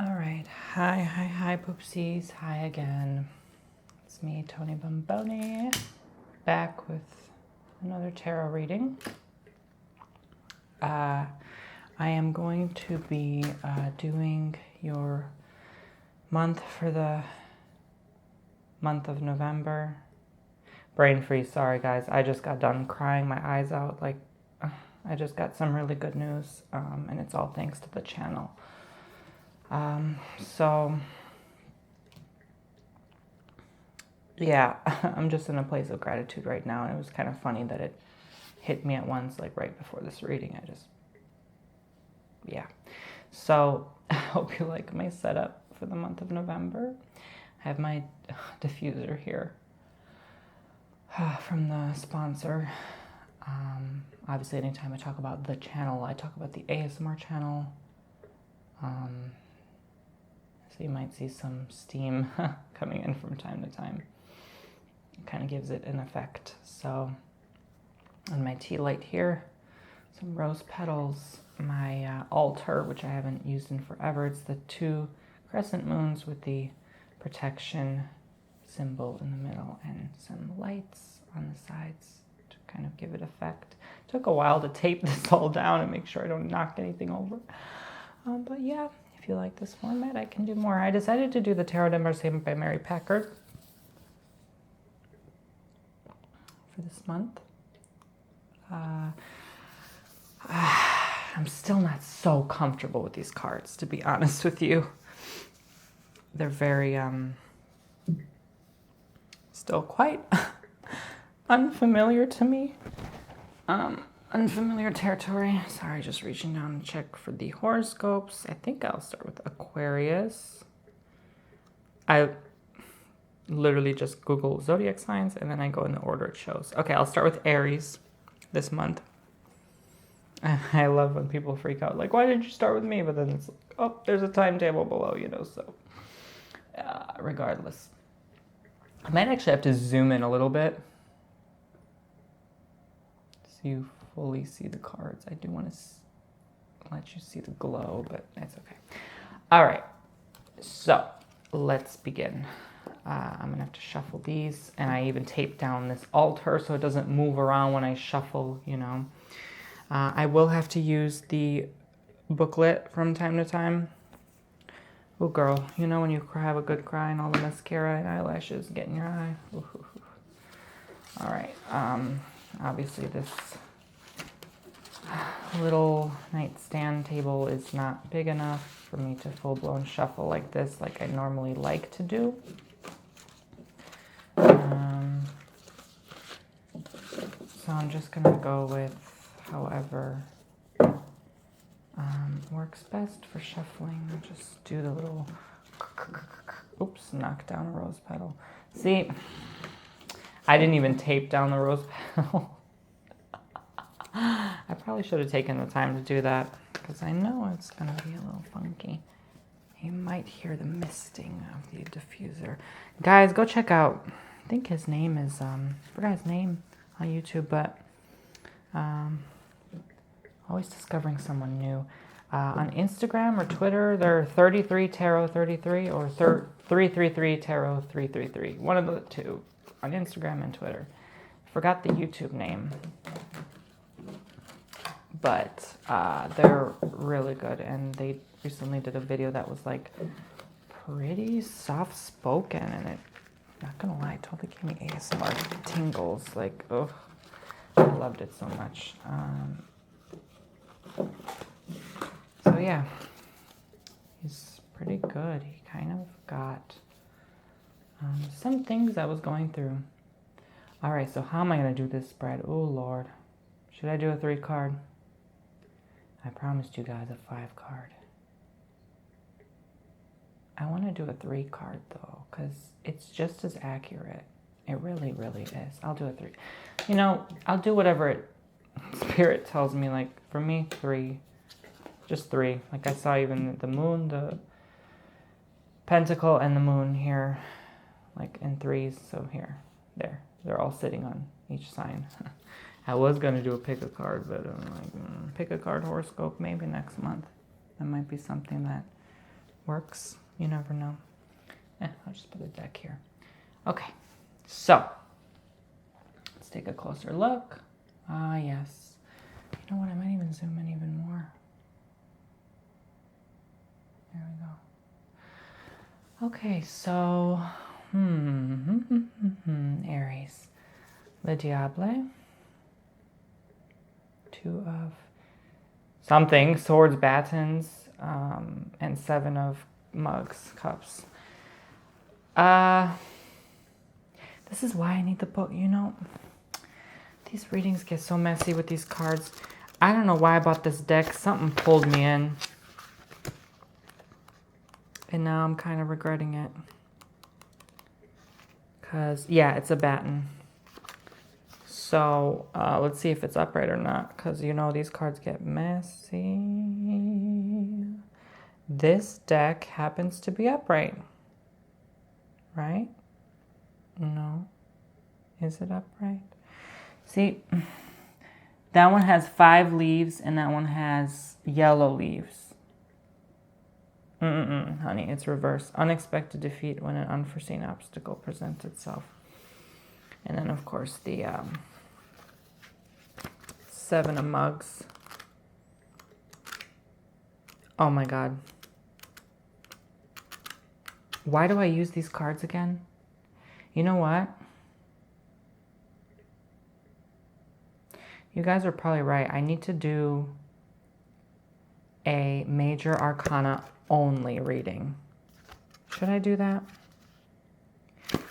All right. Hi, poopsies. Hi again. It's me, Tony Bomboni, back with another tarot reading. I am going to be doing your month for the month of November. Brain freeze, sorry guys. I just got done crying my eyes out. I just got some really good news, and it's all thanks to the channel. So yeah, I'm just in a place of gratitude right now, and it was kind of funny that it hit me at once, like right before this reading. Yeah. So I hope you like my setup for the month of November. I have my diffuser here from the sponsor. Obviously, anytime I talk about the channel, I talk about the ASMR channel. So you might see some steam coming in from time to time. It kind of gives it an effect. So on my tea light here, some rose petals, my altar, which I haven't used in forever. It's the 2 crescent moons with the protection symbol in the middle and some lights on the sides to kind of give it effect. It took a while to tape this all down and make sure I don't knock anything over. But yeah, if you like this format, I can do more. I decided to do the Tarot de Marseille by Mary Packard for this month. I'm still not so comfortable with these cards, to be honest with you. They're very, still quite unfamiliar to me. Unfamiliar territory. Sorry, just reaching down to check for the horoscopes. I think I'll start with Aquarius. I literally just Google zodiac signs and then I go in the order it shows. Okay, I'll start with Aries this month. I love when people freak out, like, why did you start with me? But then it's like, oh, there's a timetable below, so regardless. I might actually have to zoom in a little bit so you fully see the cards. I do want to let you see the glow, but that's okay. All right, so let's begin. I'm gonna have to shuffle these, and I even taped down this altar so it doesn't move around when I shuffle, I will have to use the booklet from time to time. Oh girl, when you have a good cry and all the mascara and eyelashes get in your eye. Ooh. All right, obviously this little nightstand table is not big enough for me to full-blown shuffle like this, like I normally like to do. So I'm just gonna go with however works best for shuffling. I'll just do the little, oops, knock down a rose petal. See, I didn't even tape down the rose petal. I probably should have taken the time to do that because I know it's gonna be a little funky. You might hear the misting of the diffuser. Guys, go check out, I think his name is, I forgot his name on YouTube, but always discovering someone new. On Instagram or Twitter, they're 33 Tarot 33 or 333 Tarot 333. One of the two on Instagram and Twitter. Forgot the YouTube name. But they're really good, and they recently did a video that was like pretty soft spoken, and it, not gonna lie, totally gave me ASMR tingles. Like, oh, I loved it so much. So yeah, he's pretty good. He kind of got some things I was going through. All right, so how am I gonna do this spread? Oh Lord, should I do a 3 card? I promised you guys a 5 card. I want to do a 3 card though, because it's just as accurate. It really, really is. I'll do a 3. I'll do whatever Spirit tells me. Like for me, 3. Just 3. Like I saw even the moon, the pentacle, and the moon here, like in 3s. So here, there. They're all sitting on each sign. I was going to do a pick a card, but I'm like, pick a card horoscope maybe next month. That might be something that works. You never know. I'll just put a deck here. Okay, so let's take a closer look. Ah, yes. You know what? I might even zoom in even more. There we go. Okay, so, Aries. Le Diable. 2 of something, swords, batons, and 7 of mugs, cups. This is why I need the book, you know. These readings get so messy with these cards. I don't know why I bought this deck. Something pulled me in. And now I'm kind of regretting it. Because, yeah, it's a baton. So, let's see if it's upright or not. Because, you know, these cards get messy. This deck happens to be upright. Right? No. Is it upright? See, that one has 5 leaves and that one has yellow leaves. Honey, it's reversed. Unexpected defeat when an unforeseen obstacle presents itself. And then, of course, the 7 of mugs. Oh my God. Why do I use these cards again? You know what? You guys are probably right. I need to do a major arcana only reading. Should I do that?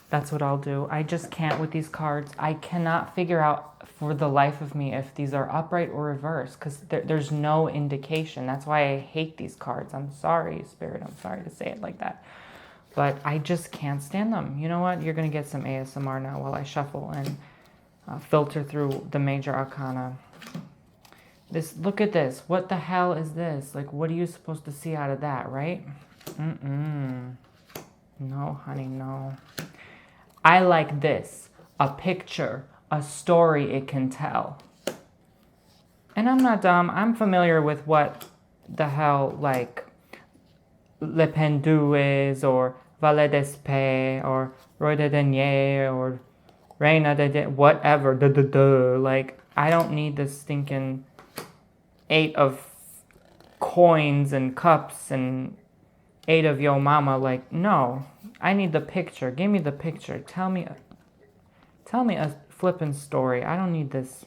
That's what I'll do. I just can't with these cards. I cannot figure out for the life of me if these are upright or reversed because there's no indication. That's why I hate these cards. I'm sorry, Spirit. I'm sorry to say it like that. But I just can't stand them. You know what? You're going to get some ASMR now while I shuffle and filter through the major arcana. Look at this. What the hell is this? Like, what are you supposed to see out of that, right? No, honey, no. I like this. A picture, a story it can tell. And I'm not dumb. I'm familiar with what the hell, like, Le Pendu is, or Valet d'Esprit, or Roi de Denier, or Reina de whatever. Like, I don't need this stinking 8 of coins and cups and 8 of yo mama. Like, no. I need the picture. Give me the picture. Tell me a flippin' story. I don't need this.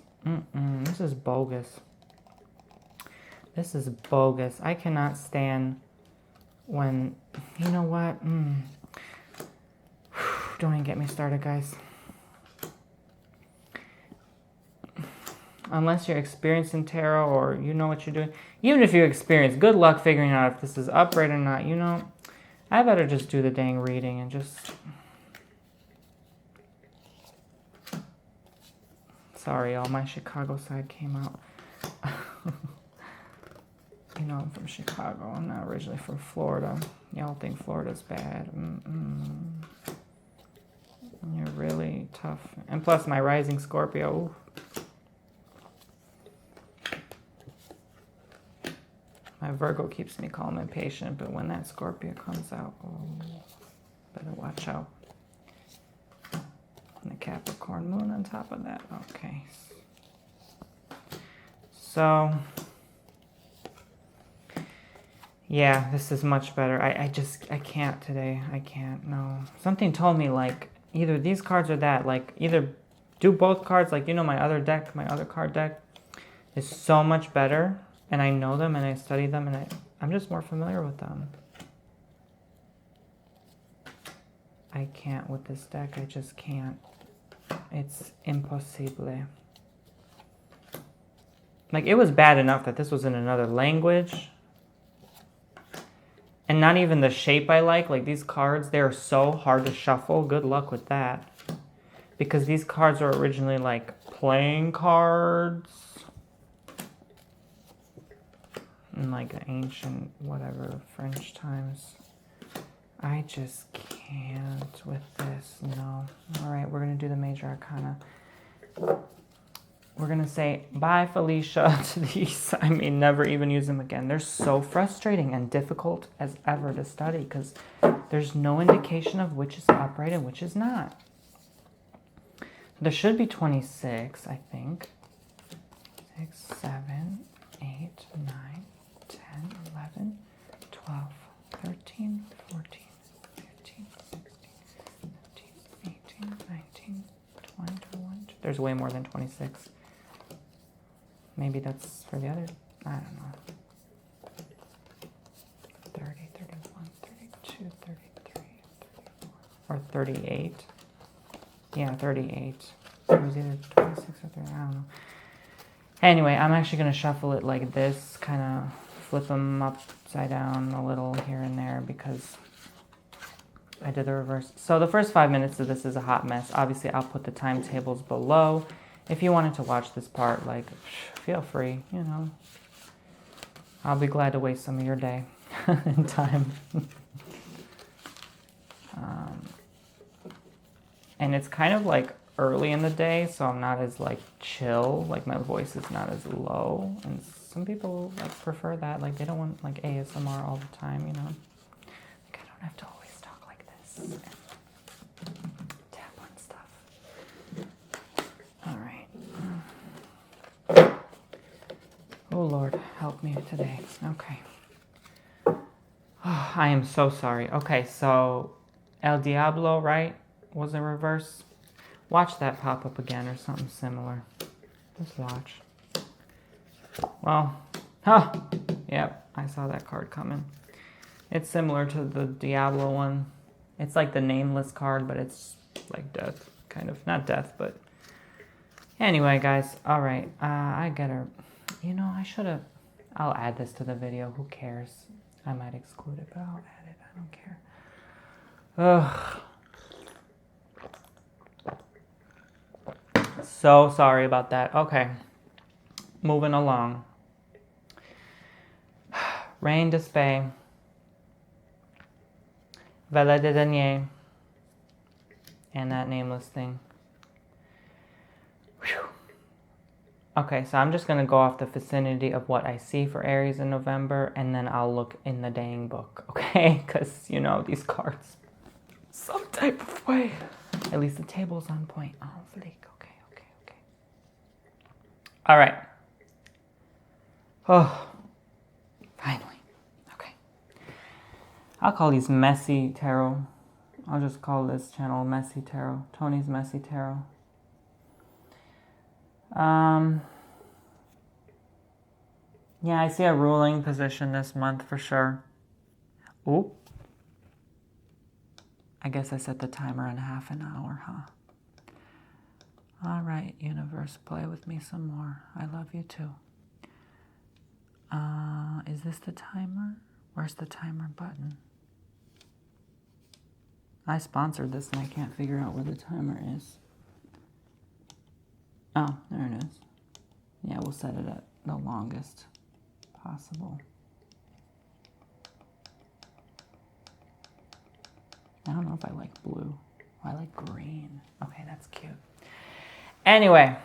This is bogus. This is bogus. I cannot stand when, you know what? Don't even get me started, guys. Unless you're experiencing tarot or you know what you're doing. Even if you're experienced, good luck figuring out if this is upright or not. You know, I better just do the dang reading and just... Sorry, y'all. My Chicago side came out. You know, I'm from Chicago. I'm not originally from Florida. Y'all think Florida's bad. You're really tough. And plus, my rising Scorpio. My Virgo keeps me calm and patient, but when that Scorpio comes out, better watch out. And the Capricorn moon on top of that. Okay. So, yeah, this is much better. I can't today. I can't, no. Something told me, like, either these cards or that. Like, either do both cards. Like, you know, my other card deck is so much better. And I know them and I study them and I'm just more familiar with them. I can't with this deck. I just can't. It's impossible. Like, it was bad enough that this was in another language. And not even the shape I like. Like, these cards, they're so hard to shuffle. Good luck with that. Because these cards are originally, like, playing cards. In, like, ancient, whatever, French times. I just can't with this. No. All right, we're going to do the major arcana. we're going to say bye, Felicia, to these. I mean, never even use them again. They're so frustrating and difficult as ever to study because there's no indication of which is upright and which is not. There should be 26, I think. 6, 7, 8, 9, 10, 11, 12, 13, 14, 15, 16, 17, 18, 19, 20, 21. There's way more than 26. Maybe that's for the other, I don't know. 30, 31, 32, 33, 34, or 38. Yeah, 38. It was either 26 or 30, I don't know. Anyway, I'm actually going to shuffle it like this, kind of flip them upside down a little here and there because I did the reverse. So the first 5 minutes of this is a hot mess. Obviously, I'll put the timetables below. If you wanted to watch this part, like, feel free, you know. I'll be glad to waste some of your day and time. And it's kind of like early in the day, so I'm not as like chill, like my voice is not as low. And some people like prefer that, like they don't want like ASMR all the time, you know. Like I don't have to always talk like this and tap on stuff. All right. Oh Lord, help me today. Okay. Oh, I am so sorry. Okay, so El Diablo, right? Was in reverse. Watch that pop up again or something similar. Just watch. Well, yep, I saw that card coming. It's similar to the Diablo one. It's like the nameless card, but it's like death, kind of. Not death, but anyway, guys. All right, I gotta, you know, I should have, I'll add this to the video. Who cares? I might exclude it, but I'll add it. I don't care. Ugh. So sorry about that. Okay. Moving along. Reine de Spade. Valet de Denier. And that nameless thing. Whew. Okay, so I'm just going to go off the vicinity of what I see for Aries in November, and then I'll look in the dang book, okay? Because, you know, these cards, some type of way. At least the table's on point. Oh, fleek. Okay. All right. Oh, finally. Okay. I'll call these Messy Tarot. I'll just call this channel Messy Tarot. Tony's Messy Tarot. Yeah, I see a ruling position this month for sure. Oop. I guess I set the timer on half an hour, huh? All right, universe, play with me some more. I love you too. Is this the timer? Where's the timer button? I sponsored this and I can't figure out where the timer is. Oh, there it is. Yeah, we'll set it at the longest possible. I don't know if I like blue. Oh, I like green. Okay, that's cute. Anyway.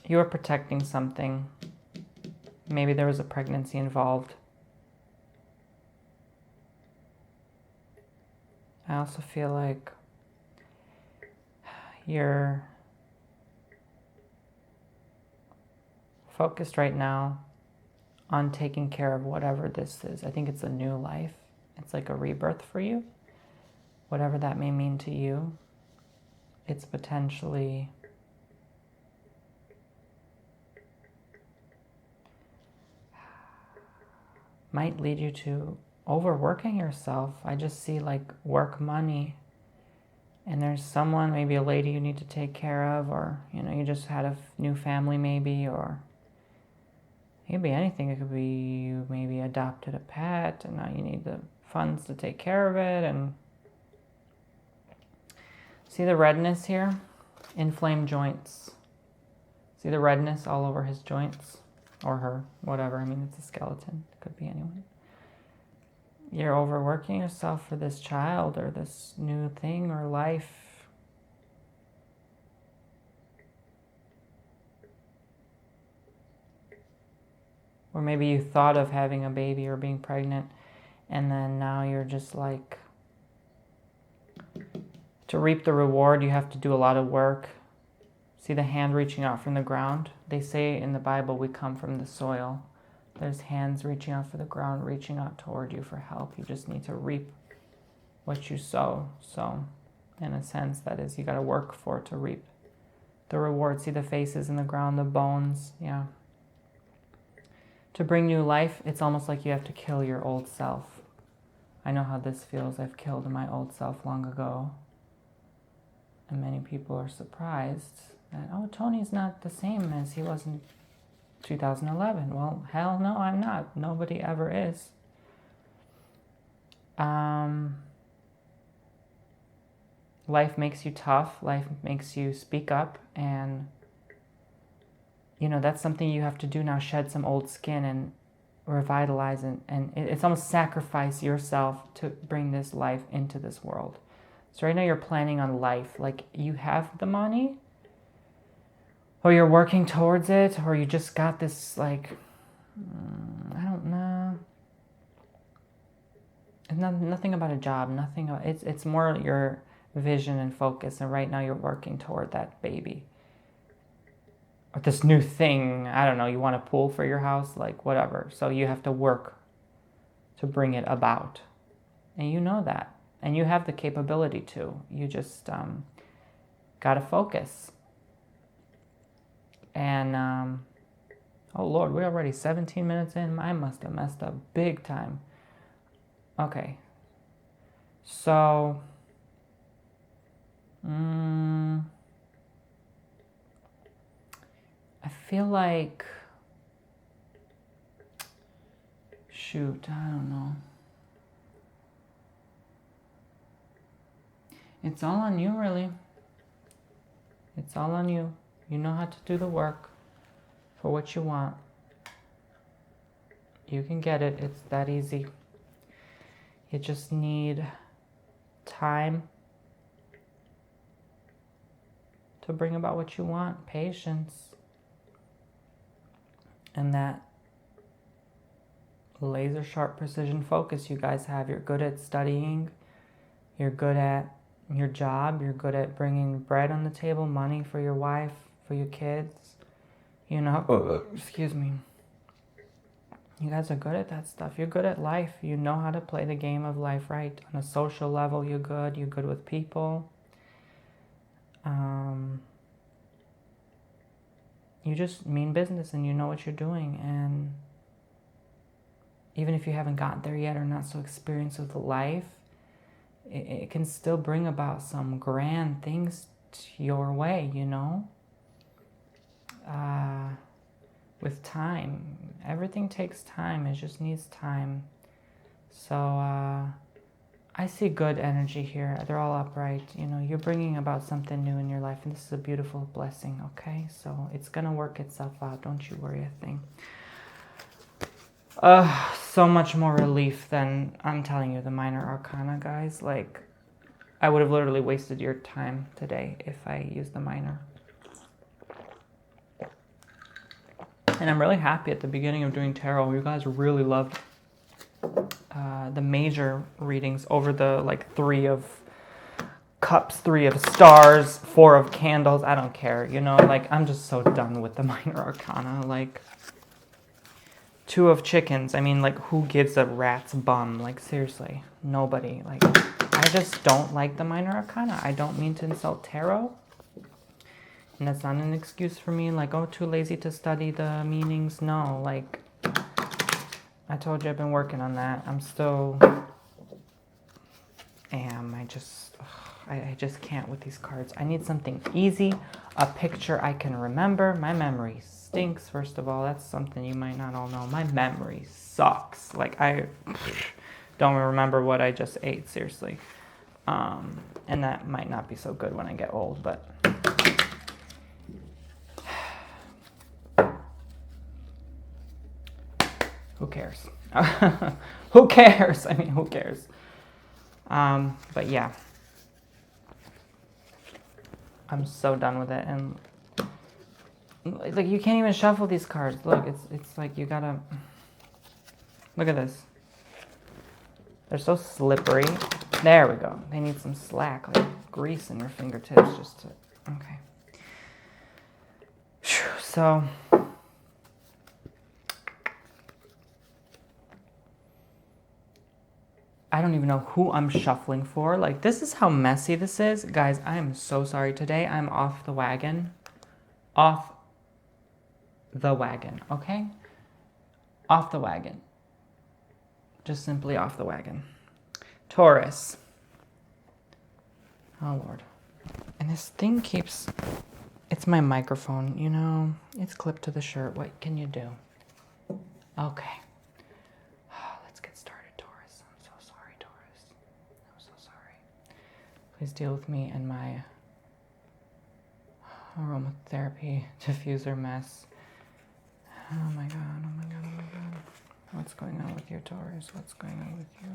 You were protecting something. Maybe there was a pregnancy involved. I also feel like you're focused right now on taking care of whatever this is. I think it's a new life. It's like a rebirth for you. Whatever that may mean to you, it's potentially might lead you to overworking yourself. I just see like work money, and there's someone, maybe a lady you need to take care of, or you know, you just had a new family maybe, or it could be anything. It could be you maybe adopted a pet and now you need the funds to take care of it. And see the redness here? Inflamed joints. See the redness all over his joints? Or her, whatever. I mean, it's a skeleton. It could be anyone. You're overworking yourself for this child or this new thing or life. Or maybe you thought of having a baby or being pregnant, and then now you're just like, to reap the reward, you have to do a lot of work. See the hand reaching out from the ground? They say in the Bible, we come from the soil. There's hands reaching out for the ground, reaching out toward you for help. You just need to reap what you sow. So, in a sense, that is, you got to work for it to reap the reward. See the faces in the ground, the bones, yeah. To bring new life, it's almost like you have to kill your old self. I know how this feels. I've killed my old self long ago. And many people are surprised that, oh, Tony's not the same as he was in 2011. Well, hell no, I'm not. Nobody ever is. Life makes you tough. Life makes you speak up. And, you know, that's something you have to do now. Shed some old skin and revitalize. And it's almost sacrifice yourself to bring this life into this world. So right now you're planning on life. Like you have the money, or you're working towards it, or you just got this, like, I don't know. It's nothing about a job. It's more your vision and focus. And right now you're working toward that baby. Or this new thing. I don't know. You want a pool for your house? Like whatever. So you have to work to bring it about. And you know that. And you have the capability to. You just got to focus. And, oh Lord, we're already 17 minutes in. I must have messed up big time. Okay. So, I feel like, shoot, I don't know. It's all on you, really. It's all on you. You know how to do the work for what you want. You can get it. It's that easy. You just need time to bring about what you want. Patience. And that laser sharp precision focus you guys have. You're good at studying. You're good at your job. You're good at bringing bread on the table, money for your wife, for your kids. You know, excuse me. You guys are good at that stuff. You're good at life. You know how to play the game of life right. On a social level, you're good. You're good with people. You just mean business and you know what you're doing. And even if you haven't got there yet or not so experienced with life, it can still bring about some grand things your way, you know? With time. Everything takes time. It just needs time. So, I see good energy here. They're all upright. You know, you're bringing about something new in your life, and this is a beautiful blessing, okay? So, it's going to work itself out. Don't you worry a thing. So much more relief than, I'm telling you, the minor arcana, guys. Like, I would have literally wasted your time today if I used the minor. And I'm really happy at the beginning of doing tarot. You guys really loved the major readings over the, like, 3 of cups, 3 of stars, 4 of candles. I don't care, you know? Like, I'm just so done with the minor arcana. Like, 2 of chickens. I mean, like, who gives a rat's bum? Like, seriously, nobody. Like, I just don't like the minor arcana. I don't mean to insult tarot. And that's not an excuse for me, like, oh, too lazy to study the meanings. No, like, I told you I've been working on that. I'm still, I just can't with these cards. I need something easy, a picture I can remember. My memory stinks, first of all. That's something you might not all know. My memory sucks. Like, I don't remember what I just ate, seriously. And that might not be so good when I get old, but who cares? Who cares? I mean, who cares? But yeah. I'm so done with it. And like, you can't even shuffle these cards. Look, it's like you gotta... Look at this. They're so slippery. There we go. They need some slack, like grease in your fingertips just to... Okay. So... I don't even know who I'm shuffling for. Like, this is how messy this is. Guys, I am so sorry. Today I'm off the wagon. Off the wagon, okay? Off the wagon. Just simply off the wagon. Taurus. Oh, Lord. And this thing keeps... It's my microphone, you know? It's clipped to the shirt. What can you do? Okay. Let's get started, Taurus. I'm so sorry, Taurus. I'm so sorry. Please deal with me and my aromatherapy diffuser mess. Oh my God, oh my God, oh my God. What's going on with your Taurus? What's going on with you?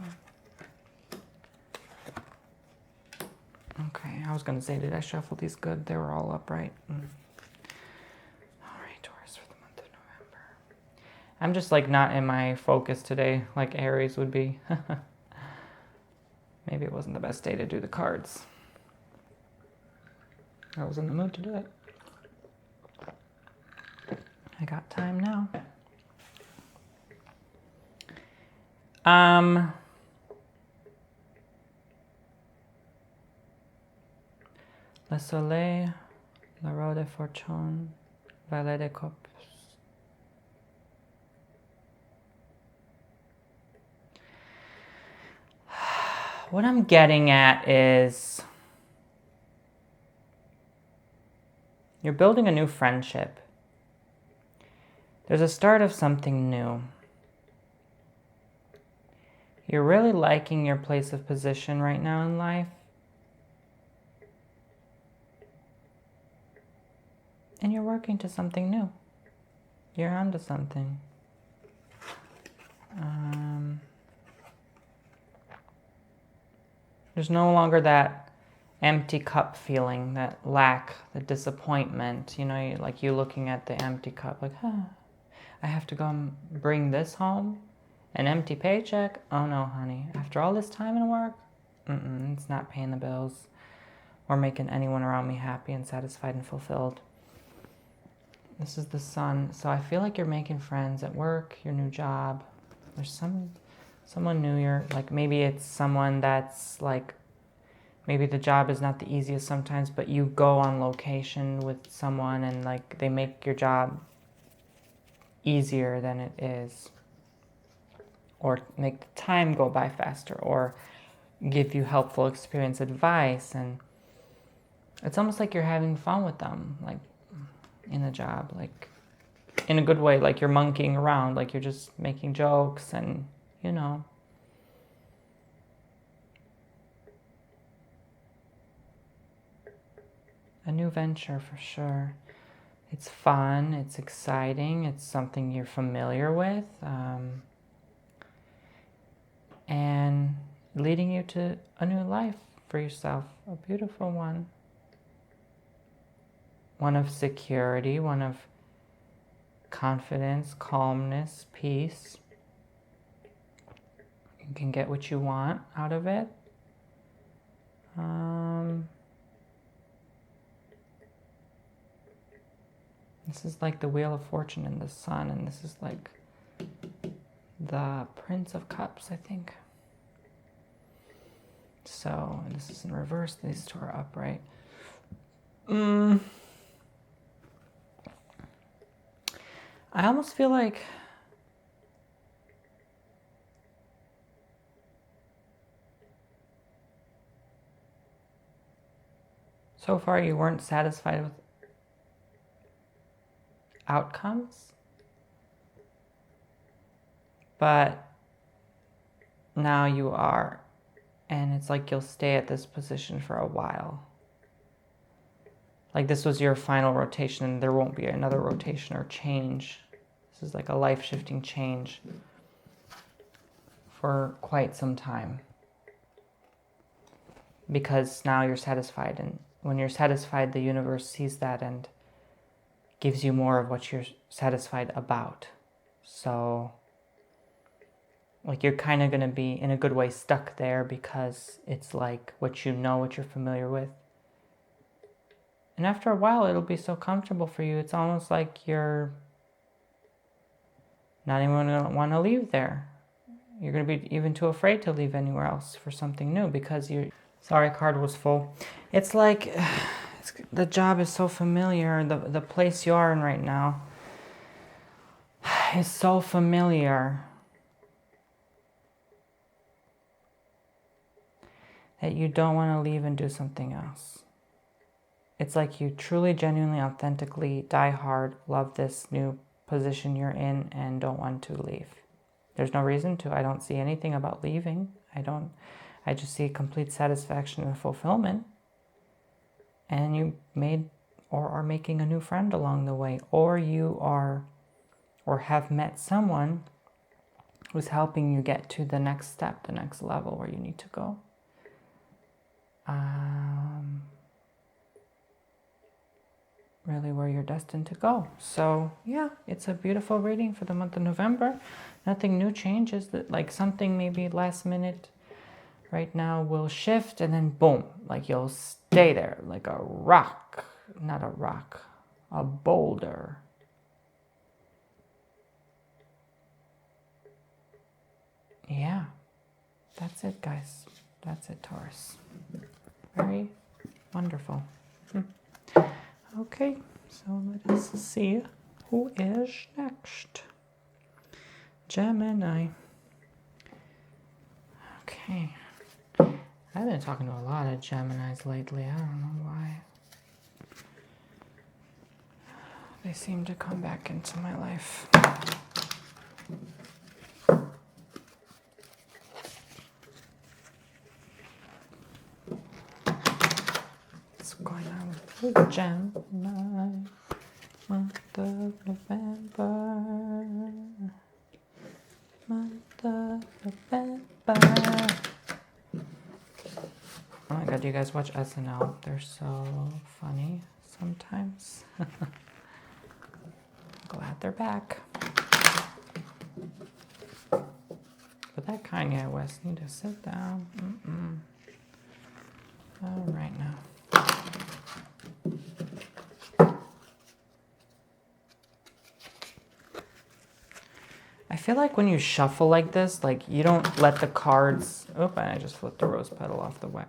Okay, I was going to say, did I shuffle these good? They were all upright. All right, Taurus for the month of November. I'm just like not in my focus today like Aries would be. Maybe it wasn't the best day to do the cards. I was in the mood to do it. I got time now. Le Soleil, la Roue de Fortune, Valet de Coupes. What I'm getting at is you're building a new friendship. There's a start of something new. You're really liking your place of position right now in life. And you're working to something new. You're onto something. There's no longer that empty cup feeling, that lack, the disappointment. You know, like you looking at the empty cup, like, I have to go and bring this home? An empty paycheck? Oh no, honey. After all this time and work? It's not paying the bills or making anyone around me happy and satisfied and fulfilled. This is the sun. So I feel like you're making friends at work, your new job. There's someone new. You're like, maybe it's someone that's like, maybe the job is not the easiest sometimes, but you go on location with someone and like they make your job easier than it is, or make the time go by faster, or give you helpful experience advice. And it's almost like you're having fun with them, like in the job, like in a good way, like you're monkeying around, like you're just making jokes and, you know. A new venture for sure. It's fun, it's exciting, it's something you're familiar with, and leading you to a new life for yourself, a beautiful one. One of security, one of confidence, calmness, peace. You can get what you want out of it. This is like the Wheel of Fortune in the sun, and this is like the Prince of Cups, I think. So, this is in reverse, these two are upright. I almost feel like so far you weren't satisfied with outcomes, but now you are, and it's like you'll stay at this position for a while. Like this was your final rotation and there won't be another rotation or change. This is like a life-shifting change. for quite some time. Because now you're satisfied, and when you're satisfied, the universe sees that and gives you more of what you're satisfied about. So, like, you're kind of going to be, in a good way, stuck there because it's like what you know, what you're familiar with. And after a while, it'll be so comfortable for you. It's almost like you're not even going to want to leave there. You're going to be even too afraid to leave anywhere else for something new because you... Sorry, card was full. It's like the job is so familiar. The place you are in right now is so familiar that you don't want to leave and do something else. It's like you truly, genuinely, authentically, die hard, love this new position you're in and don't want to leave. There's no reason to. I don't see anything about leaving. I just see complete satisfaction and fulfillment. And you made or are making a new friend along the way. Or you are or have met someone who's helping you get to the next step, the next level where you need to go. Really where you're destined to go. So yeah, it's a beautiful reading for the month of November. Nothing new changes. That like something maybe last minute right now will shift and then boom, like you'll stay there like a rock, not a rock, a boulder. Yeah, that's it, guys. That's it, Taurus. Very wonderful. Okay, so let us see who is next. Gemini. Okay. I've been talking to a lot of Geminis lately. I don't know why. They seem to come back into my life. What's going on with Gemini? Month of November. Month of November. Oh my god, do you guys watch SNL? They're so funny sometimes. Glad they're back. But that Kanye West need to sit down. All right now. I feel like when you shuffle like this, like you don't let the cards... Oh, I just flipped the rose petal off the wet.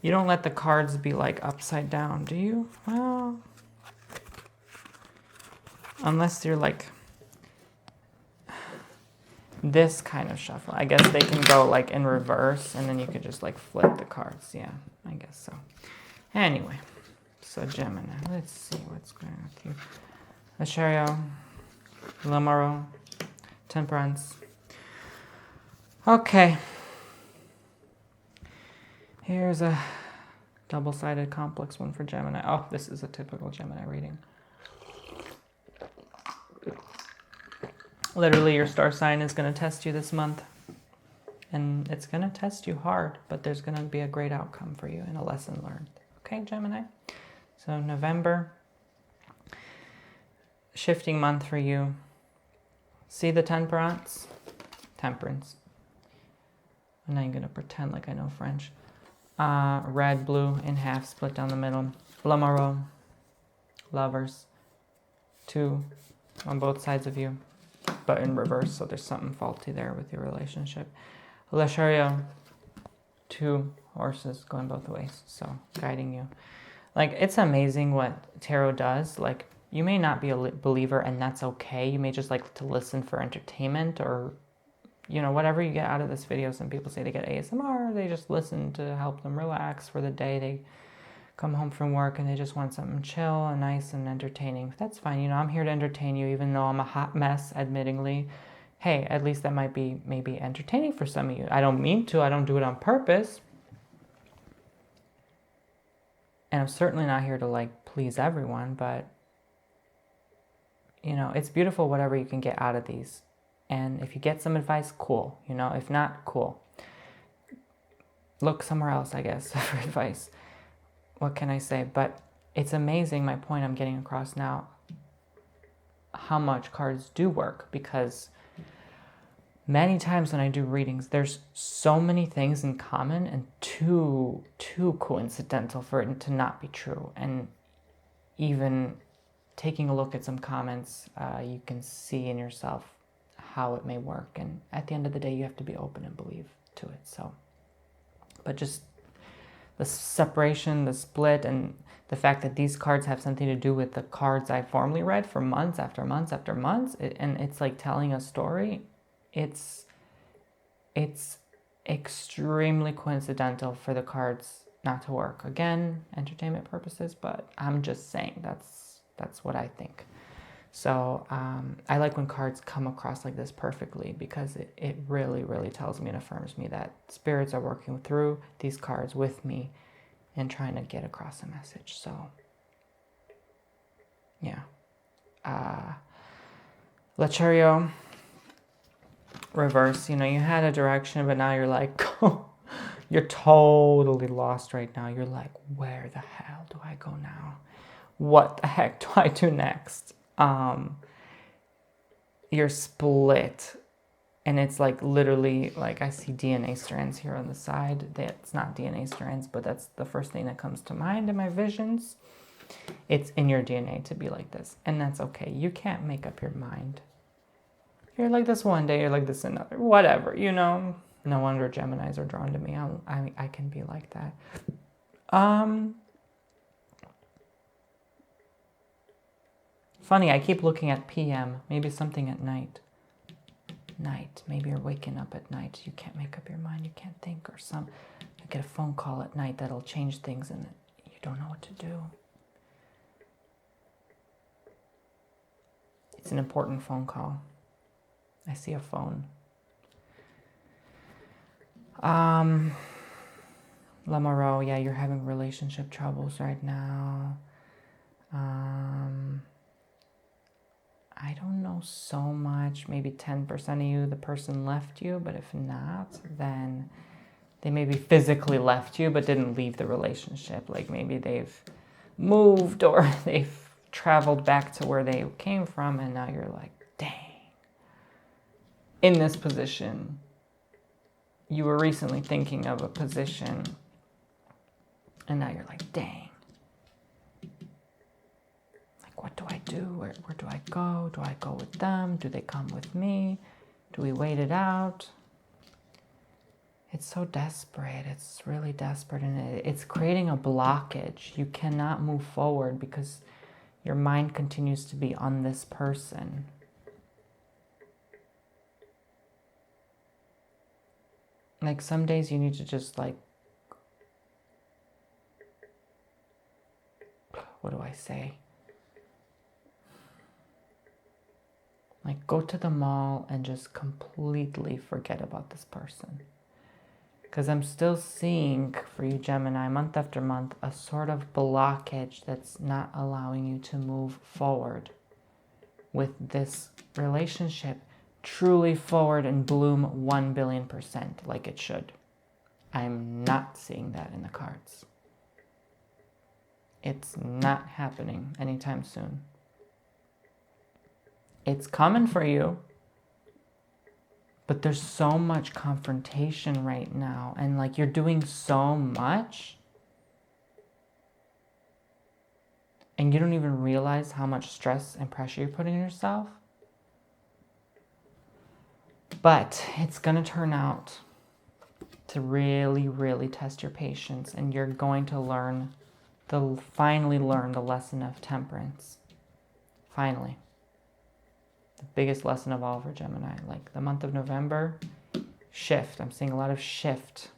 You don't let the cards be like upside down, do you? Well, unless you're like this kind of shuffle. I guess they can go like in reverse and then you could just like flip the cards. Yeah, I guess so. Anyway, so Gemini, let's see what's going on with you. Asherio, Lamaro, Temperance. Okay. Here's a double-sided complex one for Gemini. Oh, this is a typical Gemini reading. Literally, your star sign is going to test you this month. And it's going to test you hard, but there's going to be a great outcome for you and a lesson learned. Okay, Gemini? So November, shifting month for you. See the Temperance? Temperance. I'm not even going to pretend like I know French. Red, blue, in half, split down the middle. L'Amoureux, lovers. 2 on both sides of you, but in reverse, so there's something faulty there with your relationship. Le Chariot, 2 horses going both ways, so guiding you. Like, it's amazing what tarot does. Like, you may not be a believer, and that's okay. You may just like to listen for entertainment or, you know, whatever you get out of this video. Some people say they get ASMR. They just listen to help them relax for the day. They come home from work and they just want something chill and nice and entertaining. That's fine. You know, I'm here to entertain you, even though I'm a hot mess, admittingly. Hey, at least that might be maybe entertaining for some of you. I don't mean to. I don't do it on purpose. And I'm certainly not here to, like, please everyone, but, you know, it's beautiful whatever you can get out of these And if you get some advice, cool. You know, if not, cool. Look somewhere else, I guess, for advice. What can I say? But it's amazing, my point I'm getting across now, how much cards do work, because many times when I do readings, there's so many things in common and too coincidental for it to not be true. And even taking a look at some comments, you can see in yourself how it may work. And at the end of the day, you have to be open and believe to it. So, but just the separation, the split, and the fact that these cards have something to do with the cards I formerly read for months after months after months, and it's like telling a story. It's extremely coincidental for the cards not to work. Again, entertainment purposes, but I'm just saying that's what I think. So I like when cards come across like this perfectly, because it really, really tells me and affirms me that spirits are working through these cards with me and trying to get across a message. So, yeah. Lachario, reverse. You know, you had a direction, but now you're like, you're totally lost right now. You're like, where the hell do I go now? What the heck do I do next? You're split, and it's like literally, like, I see DNA strands here on the side. That's not DNA strands, but that's the first thing that comes to mind in my visions. It's in your DNA to be like this, and that's okay. You can't make up your mind. You're like this one day, you're like this another, whatever, you know. No wonder Geminis are drawn to me. I can be like that. Funny, I keep looking at PM. Maybe something at night. Maybe you're waking up at night. You can't make up your mind. You can't think, or you get a phone call at night that'll change things and you don't know what to do. It's an important phone call. I see a phone. Lamaro, yeah, you're having relationship troubles right now. I don't know so much. Maybe 10% of you, the person left you, but if not, then they maybe physically left you but didn't leave the relationship. Like maybe they've moved or they've traveled back to where they came from, and now you're like, dang. In this position, you were recently thinking of a position, and now you're like, dang. Like, what do I do? Where do I go? Do I go with them? Do they come with me? Do we wait it out? It's so desperate. It's really desperate, and it's creating a blockage. You cannot move forward because your mind continues to be on this person. Like some days you need to just like, what do I say? Like go to the mall and just completely forget about this person. Because I'm still seeing for you, Gemini, month after month, a sort of blockage that's not allowing you to move forward with this relationship. Truly forward and bloom 1,000,000,000% like it should. I'm not seeing that in the cards. It's not happening anytime soon. It's coming for you, but there's so much confrontation right now, and like you're doing so much, and you don't even realize how much stress and pressure you're putting on yourself. But it's going to turn out to really, really test your patience, and you're going to finally learn the lesson of temperance. Finally. The biggest lesson of all for Gemini. Like the month of November, shift. I'm seeing a lot of shift.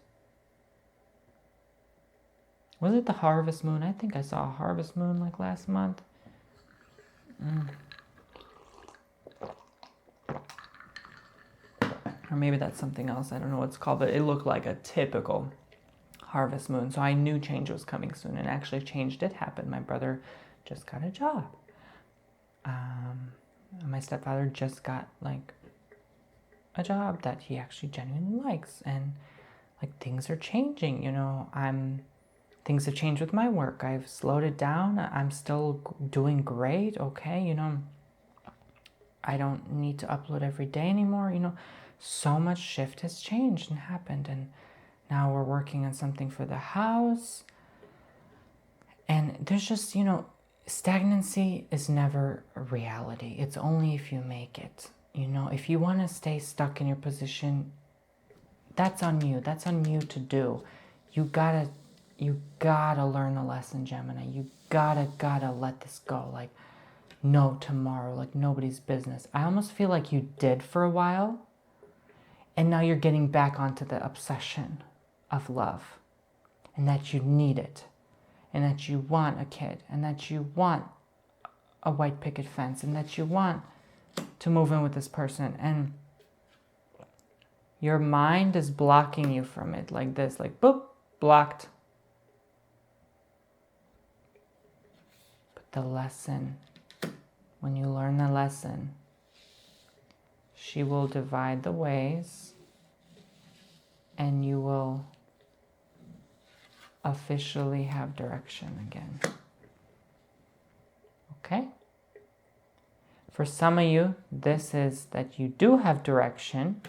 Was it the harvest moon? I think I saw a harvest moon like last month. Or maybe that's something else. I don't know what it's called, but it looked like a typical harvest moon. So I knew change was coming soon, and actually change did happen. My brother just got a job. My stepfather just got like a job that he actually genuinely likes, and like things are changing, you know. Things have changed with my work. I've slowed it down. I'm still doing great, okay, you know. I don't need to upload every day anymore, you know. So much shift has changed and happened, and now we're working on something for the house. And there's just, you know, stagnancy is never a reality. It's only if you make it. You know, if you want to stay stuck in your position, that's on you. That's on you to do. You gotta learn the lesson, Gemini. You gotta let this go. Like, no tomorrow, like nobody's business. I almost feel like you did for a while, and now you're getting back onto the obsession of love, and that you need it, and that you want a kid, and that you want a white picket fence, and that you want to move in with this person, and your mind is blocking you from it like this, like boop, blocked. But the lesson, when you learn the lesson, she will divide the ways, and you will officially have direction again. Okay? For some of you, this is that you do have direction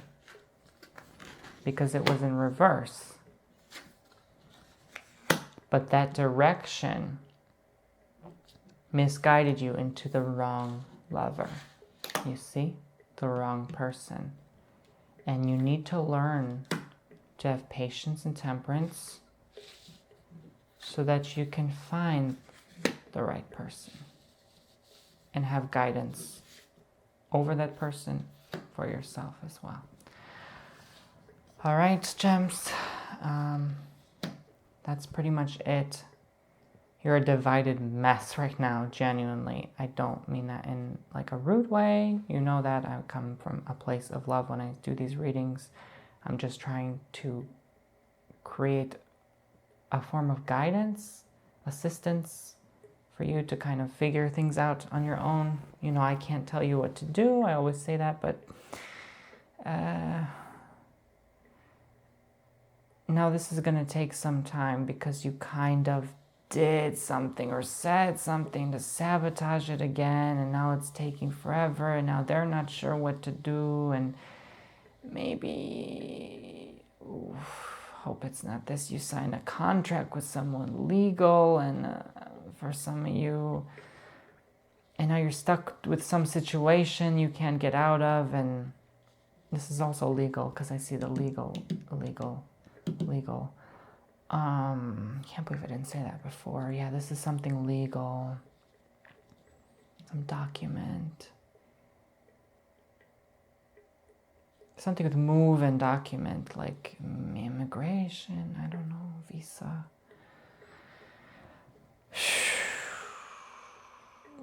because it was in reverse. But that direction misguided you into the wrong lover. You see? The wrong person. And you need to learn to have patience and temperance so that you can find the right person and have guidance over that person for yourself as well. All right, gems. That's pretty much it. You're a divided mess right now, genuinely. I don't mean that in like a rude way. You know that I come from a place of love when I do these readings. I'm just trying to create a form of guidance, assistance for you to kind of figure things out on your own. You know, I can't tell you what to do. I always say that, but now this is going to take some time because you kind of did something or said something to sabotage it again, and now it's taking forever, and now they're not sure what to do, and maybe, hope it's not this, you signed a contract with someone legal, and for some of you, and now you're stuck with some situation you can't get out of, and this is also legal, because I see the legal. Can't believe I didn't say that before. Yeah, this is something legal. Some document. Something with move and document, like immigration, I don't know, visa.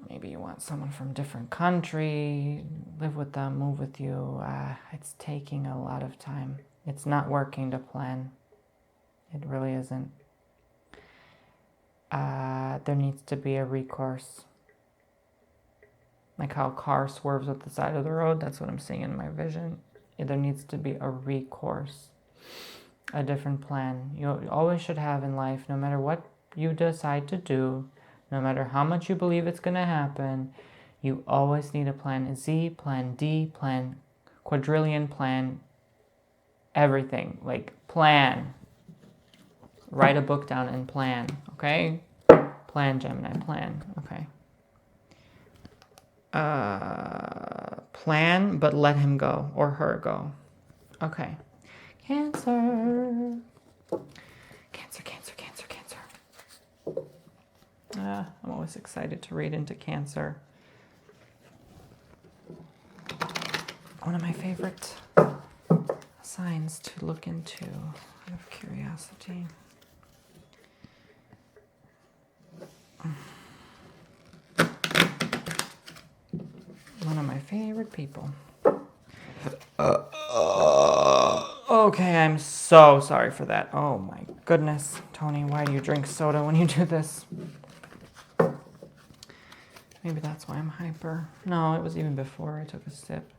Maybe you want someone from a different country, live with them, move with you. It's taking a lot of time. It's not working to plan. It really isn't. There needs to be a recourse. Like how a car swerves at the side of the road, that's what I'm seeing in my vision. There needs to be a recourse, a different plan. You always should have in life, no matter what you decide to do, no matter how much you believe it's going to happen, you always need a plan Z, plan D, plan quadrillion, plan everything. Like, plan. Write a book down and plan, okay? Plan, Gemini, plan, okay. Plan, but let him go, or her go. Okay. Cancer. Cancer, Cancer, Cancer, Cancer. I'm always excited to read into Cancer. One of my favorite signs to look into out of curiosity. One of my favorite people. Okay, I'm so sorry for that. Oh my goodness. Tony, why do you drink soda when you do this? Maybe that's why I'm hyper. No, it was even before I took a sip.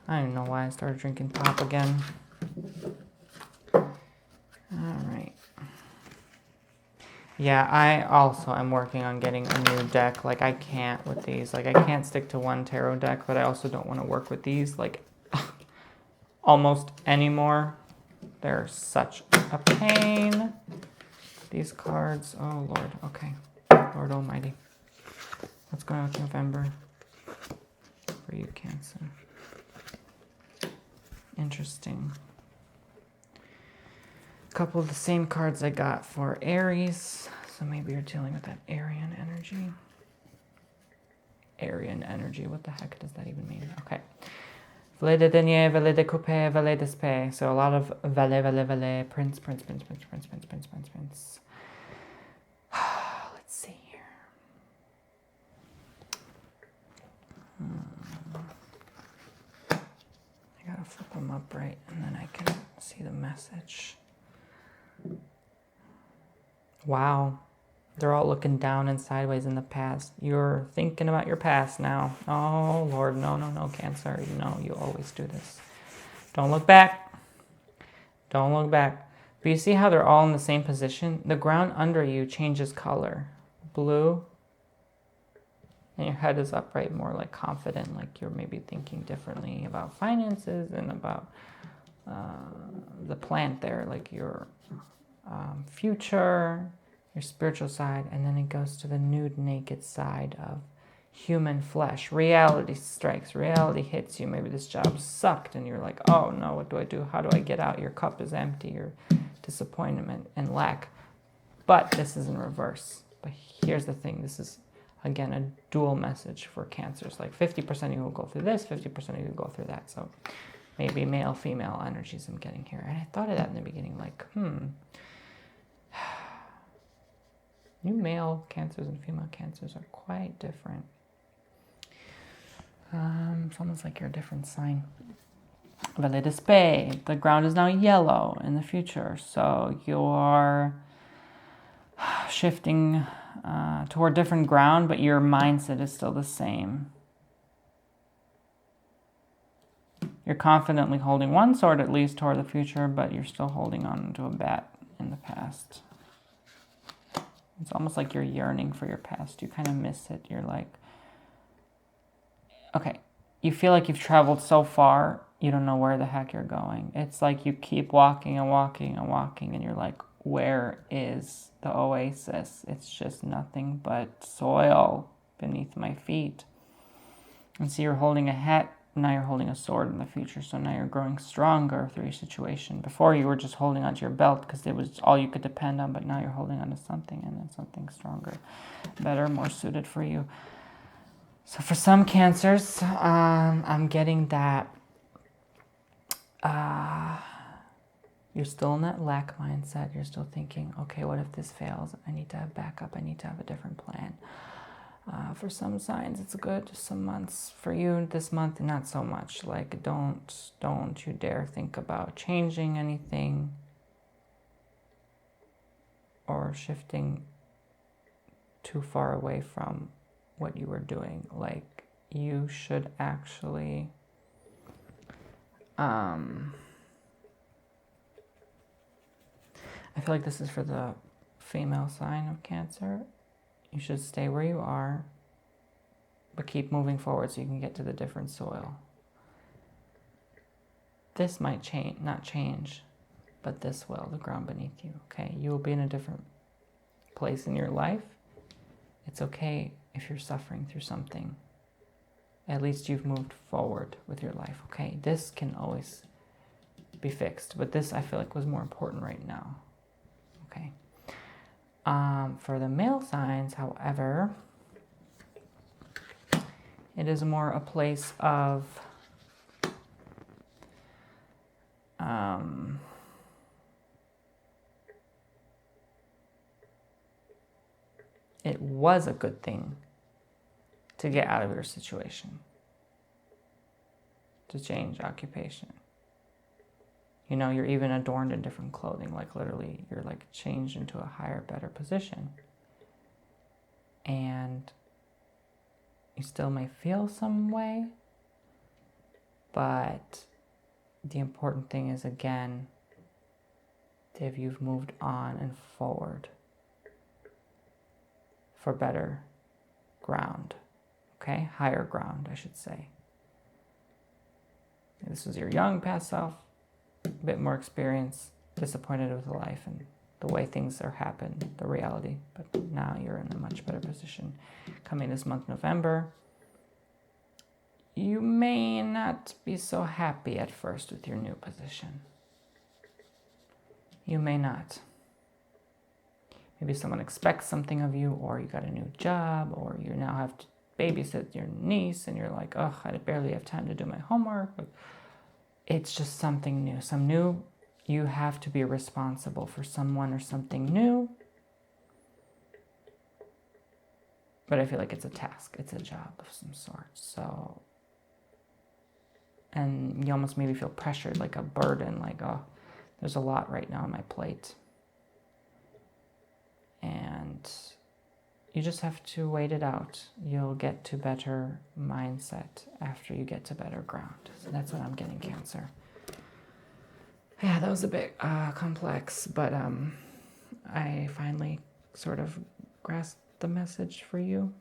I don't know why I started drinking pop again. All right. Yeah, I also am working on getting a new deck. Like, I can't with these. Like, I can't stick to one tarot deck, but I also don't want to work with these, like, almost anymore. They're such a pain. These cards. Oh, Lord. Okay. Lord Almighty. What's going on with November for you, Cancer? Interesting. A couple of the same cards I got for Aries. So maybe you're dealing with that Aryan energy. Aryan energy. What the heck does that even mean? Okay. Valet de denier, valet de coupe, valet de spade. So a lot of valet, valet, valet. Prince, prince, prince, prince, prince, prince, prince, prince, prince. Let's see here. I gotta flip them up right, and then I can see the message. Wow. They're all looking down and sideways in the past. You're thinking about your past now. Oh, Lord, no, no, no, Cancer. You know, you always do this. Don't look back. Don't look back. But you see how they're all in the same position? The ground under you changes color. Blue. And your head is upright, more like confident, like you're maybe thinking differently about finances and about the plant there, like your future, your spiritual side, and then it goes to the nude, naked side of human flesh. Reality strikes. Reality hits you. Maybe this job sucked, and you're like, oh no, what do I do? How do I get out? Your cup is empty. Your disappointment and lack. But this is in reverse. But here's the thing. This is, again, a dual message for Cancers. Like 50% of you will go through this, 50% of you will go through that. So maybe male, female energies I'm getting here. And I thought of that in the beginning, like, you male Cancers and female Cancers are quite different. It's almost like you're a different sign. Valet de spade. The ground is now yellow in the future. So you're shifting toward different ground, but your mindset is still the same. You're confidently holding one sword at least toward the future, but you're still holding on to a bat in the past. It's almost like you're yearning for your past. You kind of miss it. You're like, okay, you feel like you've traveled so far, you don't know where the heck you're going. It's like you keep walking and walking and walking, and you're like, where is the oasis? It's just nothing but soil beneath my feet. And so you're holding a hat, now you're holding a sword in the future. So now you're growing stronger through your situation. Before you were just holding onto your belt because it was all you could depend on, but now you're holding onto something, and then something stronger, better, more suited for you. So for some Cancers, I'm getting that you're still in that lack mindset. You're still thinking, okay, what if this fails? I need to have backup. I need to have a different plan. For some signs, it's good. Some months for you this month, not so much. Like, don't you dare think about changing anything or shifting too far away from what you were doing. Like, you should actually I feel like this is for the female sign of Cancer. You should stay where you are, but keep moving forward so you can get to the different soil. This might change, not change, but this will, the ground beneath you, okay? You will be in a different place in your life. It's okay if you're suffering through something. At least you've moved forward with your life, okay? This can always be fixed, but this I feel like was more important right now, okay? For the male signs, however, it is more a place of it was a good thing to get out of your situation, to change occupation. You know, you're even adorned in different clothing, like literally you're like changed into a higher, better position. And you still may feel some way, But the important thing is, again, if you've moved on and forward for better ground, okay? Higher ground, I should say. This was your young past self, a bit more experience, disappointed with life and the way things are happening, the reality. But now you're in a much better position. Coming this month, November, you may not be so happy at first with your new position. You may not. Maybe someone expects something of you, or you got a new job, or you now have to babysit your niece, and you're like, oh, I barely have time to do my homework. It's just something new. You have to be responsible for someone or something new. But I feel like it's a task. It's a job of some sort. So, and you almost maybe feel pressured, like a burden, like, oh, there's a lot right now on my plate. And you just have to wait it out. You'll get to better mindset after you get to better ground. So that's what I'm getting, Cancer. Yeah, that was a bit complex, but I finally sort of grasped the message for you.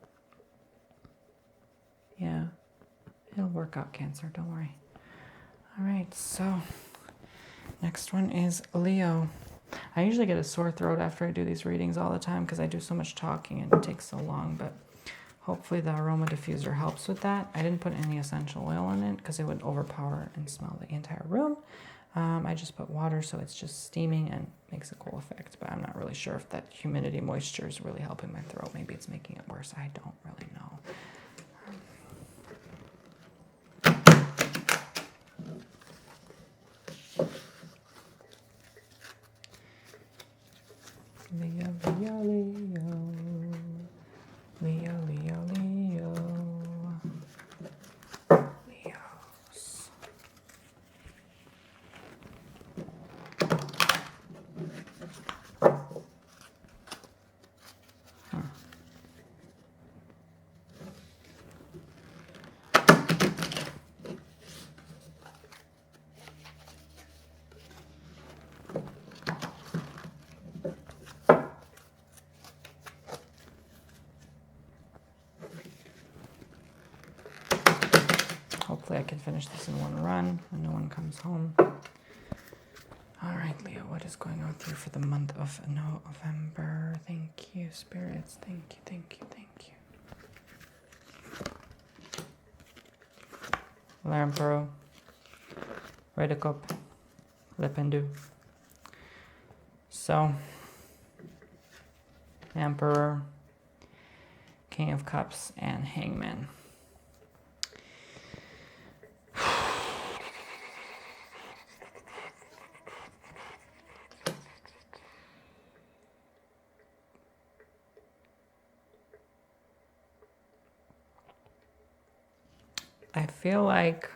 Yeah, it'll work out, Cancer, don't worry. All right, so next one is Leo. I usually get a sore throat after I do these readings all the time because I do so much talking and it takes so long, but hopefully the aroma diffuser helps with that. I didn't put any essential oil in it because it would overpower and smell the entire room. I just put water, so it's just steaming and makes a cool effect, but I'm not really sure if that humidity moisture is really helping my throat. Maybe it's making it worse. I don't really know. Leo, Leo, Leo. Leo, Leo, Leo. Leos. Hopefully I can finish this in one run when no one comes home. All right, Leo, what is going on with you for the month of November? Thank you, spirits. Thank you, thank you, thank you. L'Empereur, Roi de Coupe, Le Pendu. So, Emperor, King of Cups, and Hangman. I feel like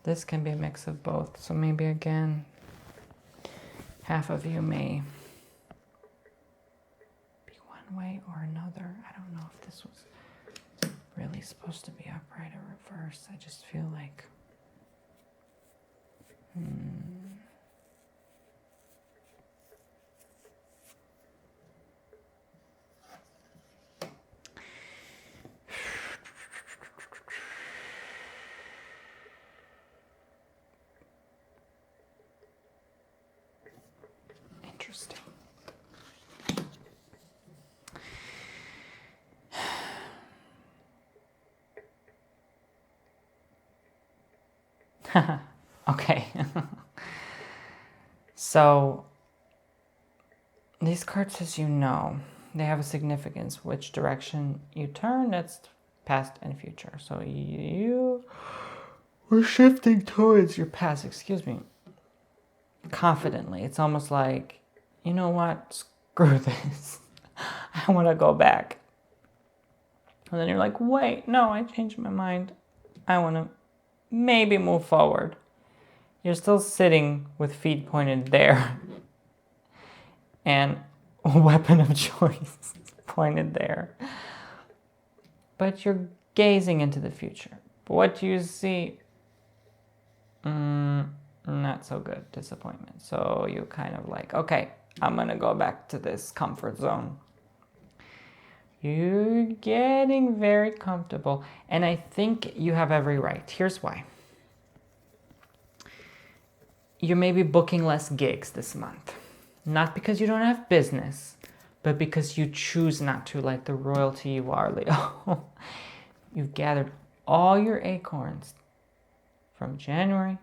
this can be a mix of both. So maybe again, half of you may be one way or another. I don't know if this was really supposed to be upright or reverse. I just feel like interesting. Okay. So these cards, as you know, they have a significance. Which direction you turn, that's past and future. So you were shifting towards your past, confidently. It's almost like, you know what, screw this. I want to go back. And then you're like, wait, no, I changed my mind. I want to maybe move forward. You're still sitting with feet pointed there, and a weapon of choice pointed there. But you're gazing into the future. But what do you see? Not so good. Disappointment. So you kind of like, okay, I'm going to go back to this comfort zone. You're getting very comfortable. And I think you have every right. Here's why. You may be booking less gigs this month. Not because you don't have business, but because you choose not to, like the royalty you are, Leo. You've gathered all your acorns from January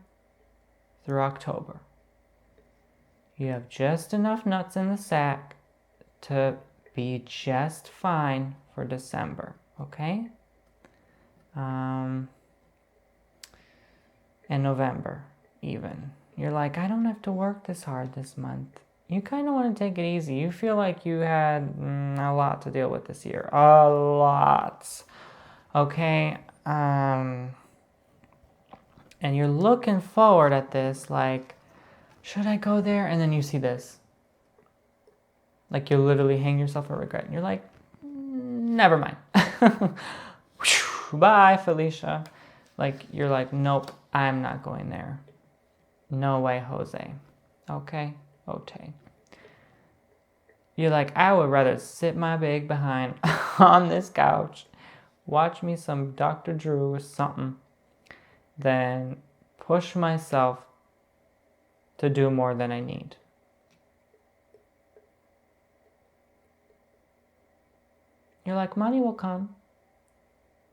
through October. You have just enough nuts in the sack to be just fine for December, okay? And November, even. You're like, I don't have to work this hard this month. You kind of want to take it easy. You feel like you had a lot to deal with this year. A lot. Okay? And you're looking forward at this like, should I go there? And then you see this. Like you literally hang yourself a regret. And you're like, never mind. Bye, Felicia. Like, you're like, nope, I'm not going there. No way, Jose. Okay? Okay. You're like, I would rather sit my big behind on this couch, watch me some Dr. Drew or something, than push myself to do more than I need. You're like, money will come.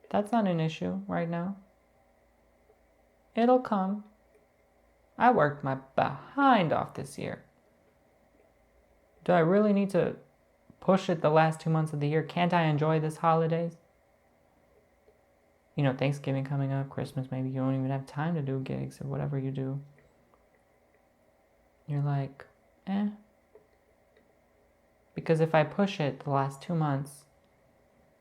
That's not an issue right now. It'll come. I worked my behind off this year. Do I really need to push it the last 2 months of the year? Can't I enjoy this holidays? You know, Thanksgiving coming up, Christmas, maybe you don't even have time to do gigs or whatever you do. You're like, Because if I push it the last 2 months,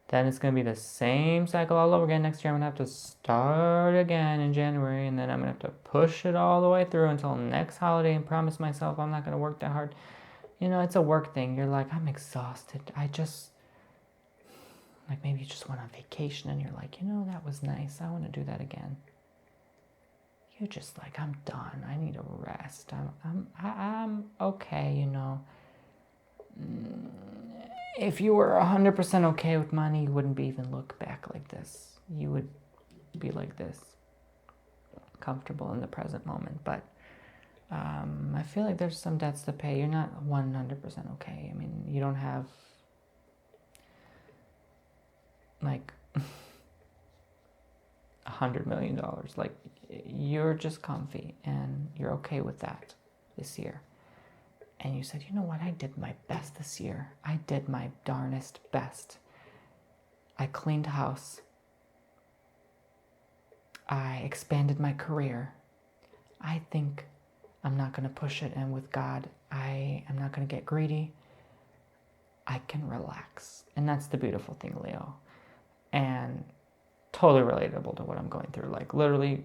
then it's going to be the same cycle all over again. Next year I'm going to have to start again in January, and then I'm going to have to push it all the way through until next holiday and promise myself I'm not going to work that hard. You know, it's a work thing. You're like, I'm exhausted. Like maybe you just went on vacation and you're like, you know, that was nice. I want to do that again. You're just like, I'm done. I need a rest. I'm okay, you know. If you were 100% okay with money, you wouldn't even look back like this. You would be like this, comfortable in the present moment. But I feel like there's some debts to pay. You're not 100% okay. I mean, you don't have like $100 million. Like, you're just comfy and you're okay with that this year. And you said, you know what, I did my best this year. I did my darnest best. I cleaned house. I expanded my career. I think I'm not going to push it, and with God, I am not going to get greedy. I can relax. And that's the beautiful thing, Leo. And totally relatable to what I'm going through. Like, literally,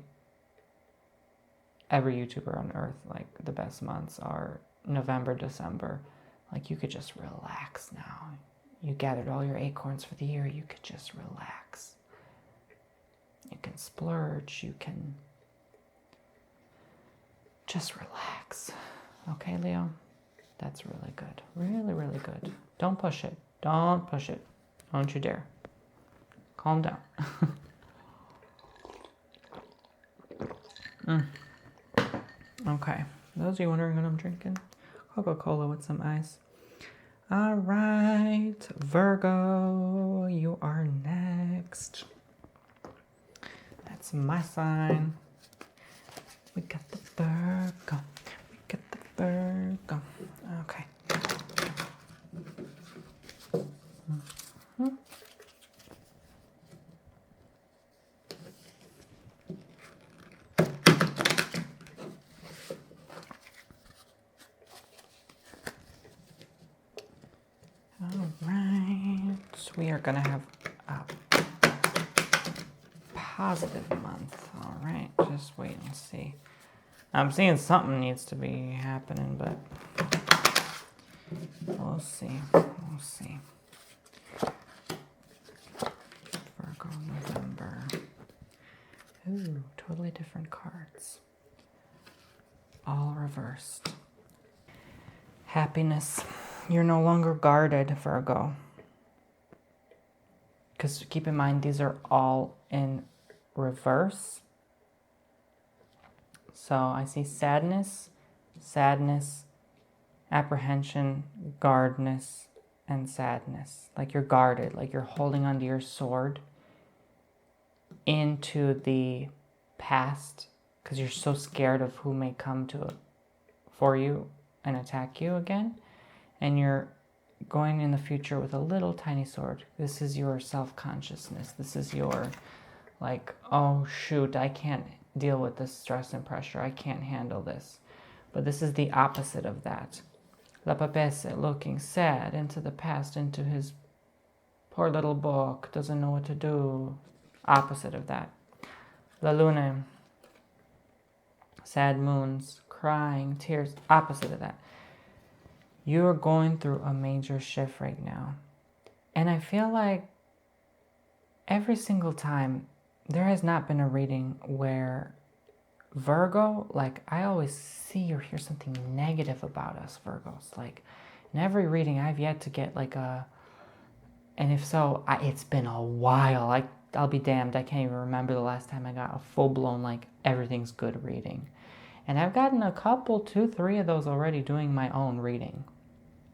every YouTuber on earth, like, the best months are November, December. Like, you could just relax now. You gathered all your acorns for the year. You could just relax. You can splurge. You can just relax. Okay, Leo? That's really good. Really, really good. Don't push it. Don't push it. Don't you dare. Calm down. Okay. Those of you wondering what I'm drinking, Coca-Cola with some ice. All right, Virgo, you are next. That's my sign. We got the Virgo. We got the Virgo. Okay. We are going to have a positive month. All right, just wait and see. I'm seeing something needs to be happening, but We'll see. We'll see. Virgo, November. Ooh, totally different cards. All reversed. Happiness. You're no longer guarded, Virgo. Because keep in mind, these are all in reverse. So I see sadness, apprehension, guardness, and sadness. Like you're guarded, like you're holding onto your sword into the past because you're so scared of who may come for you and attack you again. And you're going in the future with a little tiny sword. This is your self-consciousness. This is your, like, oh shoot, I can't deal with this stress and pressure. I can't handle this. But this is the opposite of that. La Papesse looking sad into the past, into his poor little book, doesn't know what to do. Opposite of that. La Lune, sad moons, crying, tears, opposite of that. You're going through a major shift right now. And I feel like every single time, there has not been a reading where Virgo, like I always see or hear something negative about us Virgos. Like in every reading I've yet to get like a, and if so, it's been a while. I'll be damned, I can't even remember the last time I got a full-blown like everything's good reading. And I've gotten a couple, 2, 3 of those already doing my own reading.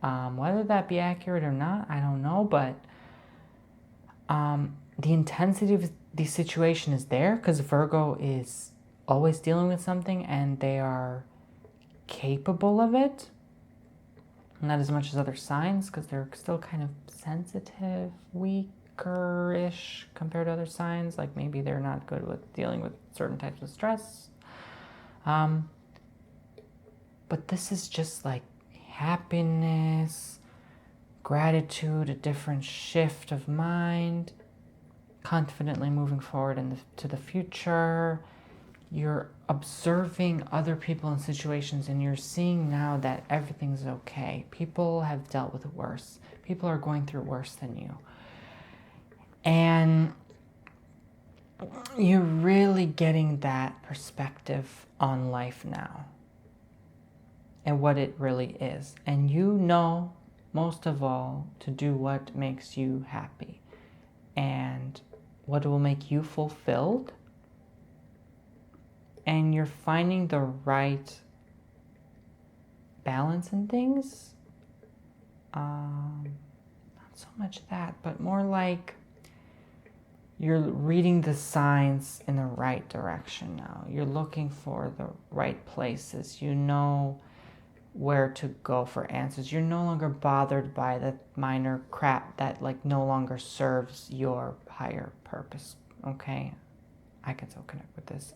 Whether that be accurate or not, I don't know, but the intensity of the situation is there because Virgo is always dealing with something and they are capable of it. Not as much as other signs because they're still kind of sensitive, weaker-ish compared to other signs. Like maybe they're not good with dealing with certain types of stress. But this is just like happiness, gratitude, a different shift of mind, confidently moving forward to the future. You're observing other people and situations and you're seeing now that everything's okay. People have dealt with worse. People are going through worse than you. And you're really getting that perspective on life now and what it really is. And you know, most of all, to do what makes you happy and what will make you fulfilled. And you're finding the right balance in things. Not so much that, but more like you're reading the signs in the right direction now. You're looking for the right places. You know where to go for answers. You're no longer bothered by the minor crap that like no longer serves your higher purpose. Okay? I can so connect with this.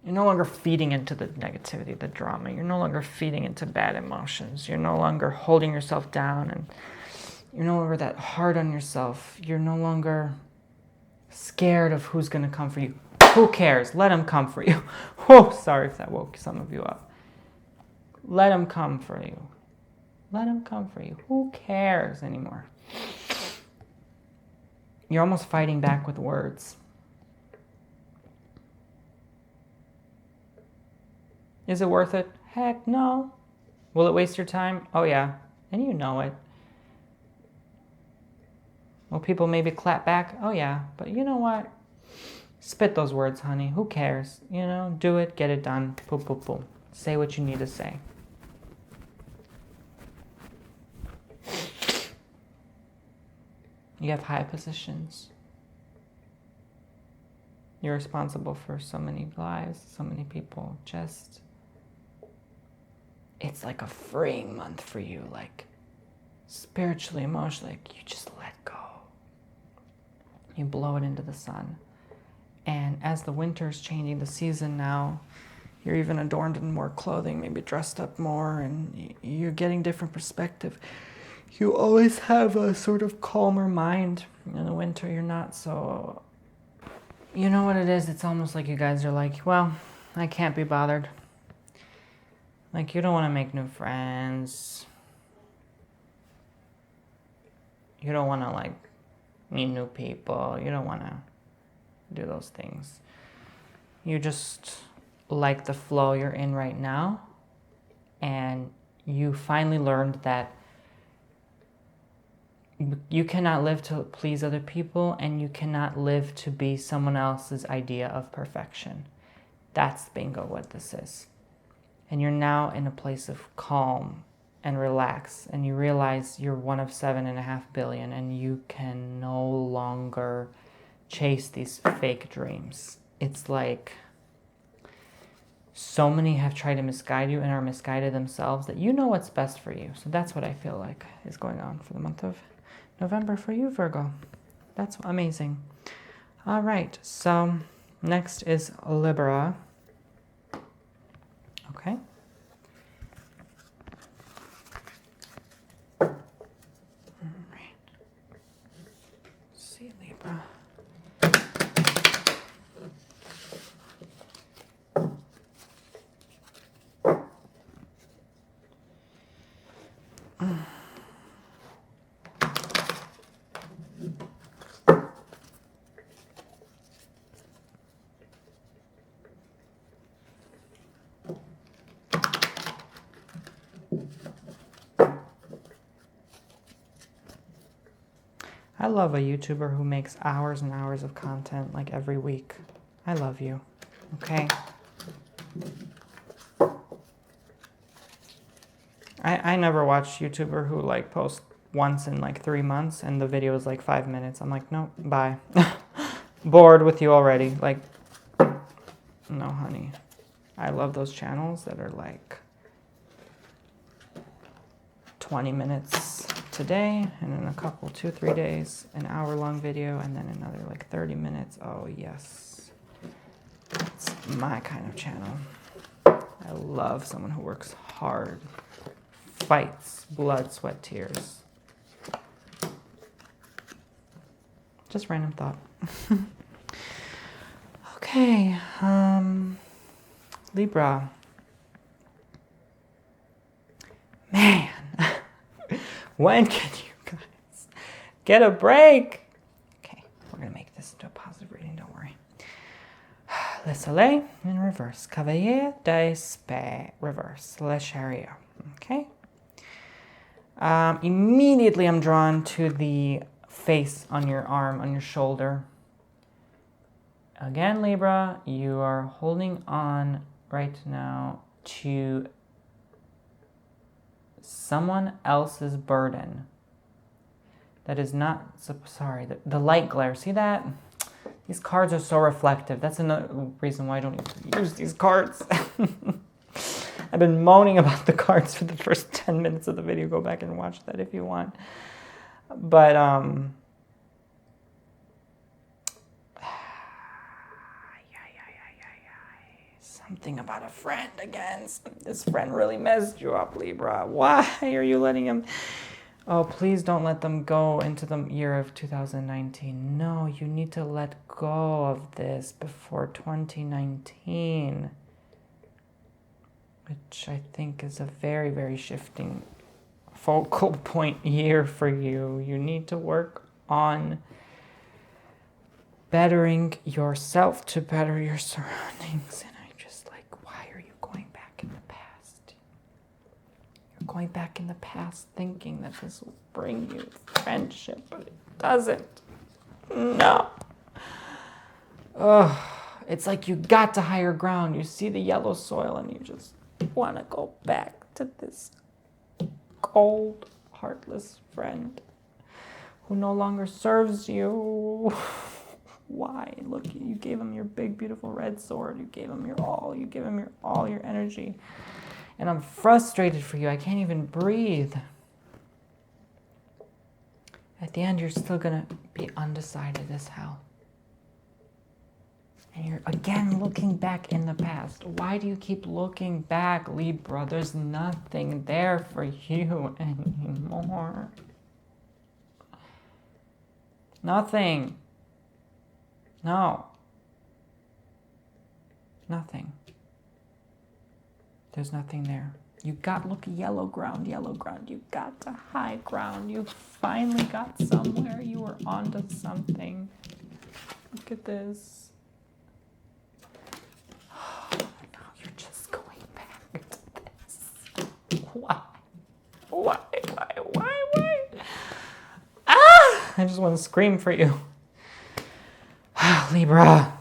You're no longer feeding into the negativity, the drama. You're no longer feeding into bad emotions. You're no longer holding yourself down and you're no longer that hard on yourself. You're no longer scared of who's going to come for you. Who cares? Let him come for you. Oh, sorry if that woke some of you up. Let him come for you. Let him come for you. Who cares anymore? You're almost fighting back with words. Is it worth it? Heck no. Will it waste your time? Oh yeah. And you know it. Will people maybe clap back? Oh yeah. But you know what? Spit those words, honey. Who cares? You know, do it, get it done. Boom, boom, boom. Say what you need to say. You have high positions. You're responsible for so many lives, so many people. Just, it's like a freeing month for you. Like, spiritually, emotionally, like you just let go. You blow it into the sun. And as the winter's changing the season now, you're even adorned in more clothing, maybe dressed up more, and you're getting different perspective. You always have a sort of calmer mind. In the winter, you're not so... You know what it is? It's almost like you guys are like, well, I can't be bothered. Like, you don't want to make new friends. You don't want to, like, meet new people. You don't want to do those things. You just like the flow you're in right now. And you finally learned that you cannot live to please other people, and you cannot live to be someone else's idea of perfection. That's bingo what this is. And you're now in a place of calm and relax, and you realize you're one of 7.5 billion, and you can no longer chase these fake dreams. It's like so many have tried to misguide you and are misguided themselves that you know what's best for you. So that's what I feel like is going on for the month of November for you, Virgo. That's amazing. All right, so next is Libra. Okay. All right. Let's see, Libra. I love a YouTuber who makes hours and hours of content like every week. I love you. Okay. I never watch YouTuber who like post once in like 3 months and the video is like 5 minutes. I'm like, no, bye. Bored with you already. Like, no, honey. I love those channels that are like 20 minutes today, and in a couple, 2-3 days, an hour-long video, and then another like 30 minutes. Oh, yes. It's my kind of channel. I love someone who works hard, fights, blood, sweat, tears. Just random thought. Okay, Libra. Man, when can you guys get a break? Okay, we're going to make this into a positive reading, don't worry. Le Soleil in reverse. Cavalier d'Espée, reverse. Le Chariot. Okay. Immediately I'm drawn to the face on your arm, on your shoulder. Again, Libra, you are holding on right now to someone else's burden that is not, sorry, the light glare. See that? These cards are so reflective. That's another reason why I don't use these cards. I've been moaning about the cards for the first 10 minutes of the video. Go back and watch that if you want. But, something about a friend again. This friend really messed you up, Libra. Why are you letting him? Oh, please don't let them go into the year of 2019. No, you need to let go of this before 2019. Which I think is a very, very shifting focal point year for you. You need to work on bettering yourself to better your surroundings. And I just like, why are you going back in the past? You're going back in the past thinking that this will bring you friendship, but it doesn't. No. Ugh. It's like you got to higher ground. You see the yellow soil and you just want to go back to this cold, heartless friend who no longer serves you. Why? Look, you gave him your big, beautiful red sword. You gave him your all. You gave him all your energy. And I'm frustrated for you. I can't even breathe. At the end, you're still going to be undecided as hell. And you're, again, looking back in the past. Why do you keep looking back, Libra? There's nothing there for you anymore. Nothing. No. Nothing. There's nothing there. You got, look, yellow ground, yellow ground. You got to high ground. You finally got somewhere. You were onto something. Look at this. Oh, now you're just going back to this. Why? Why? Ah! I just want to scream for you. Libra.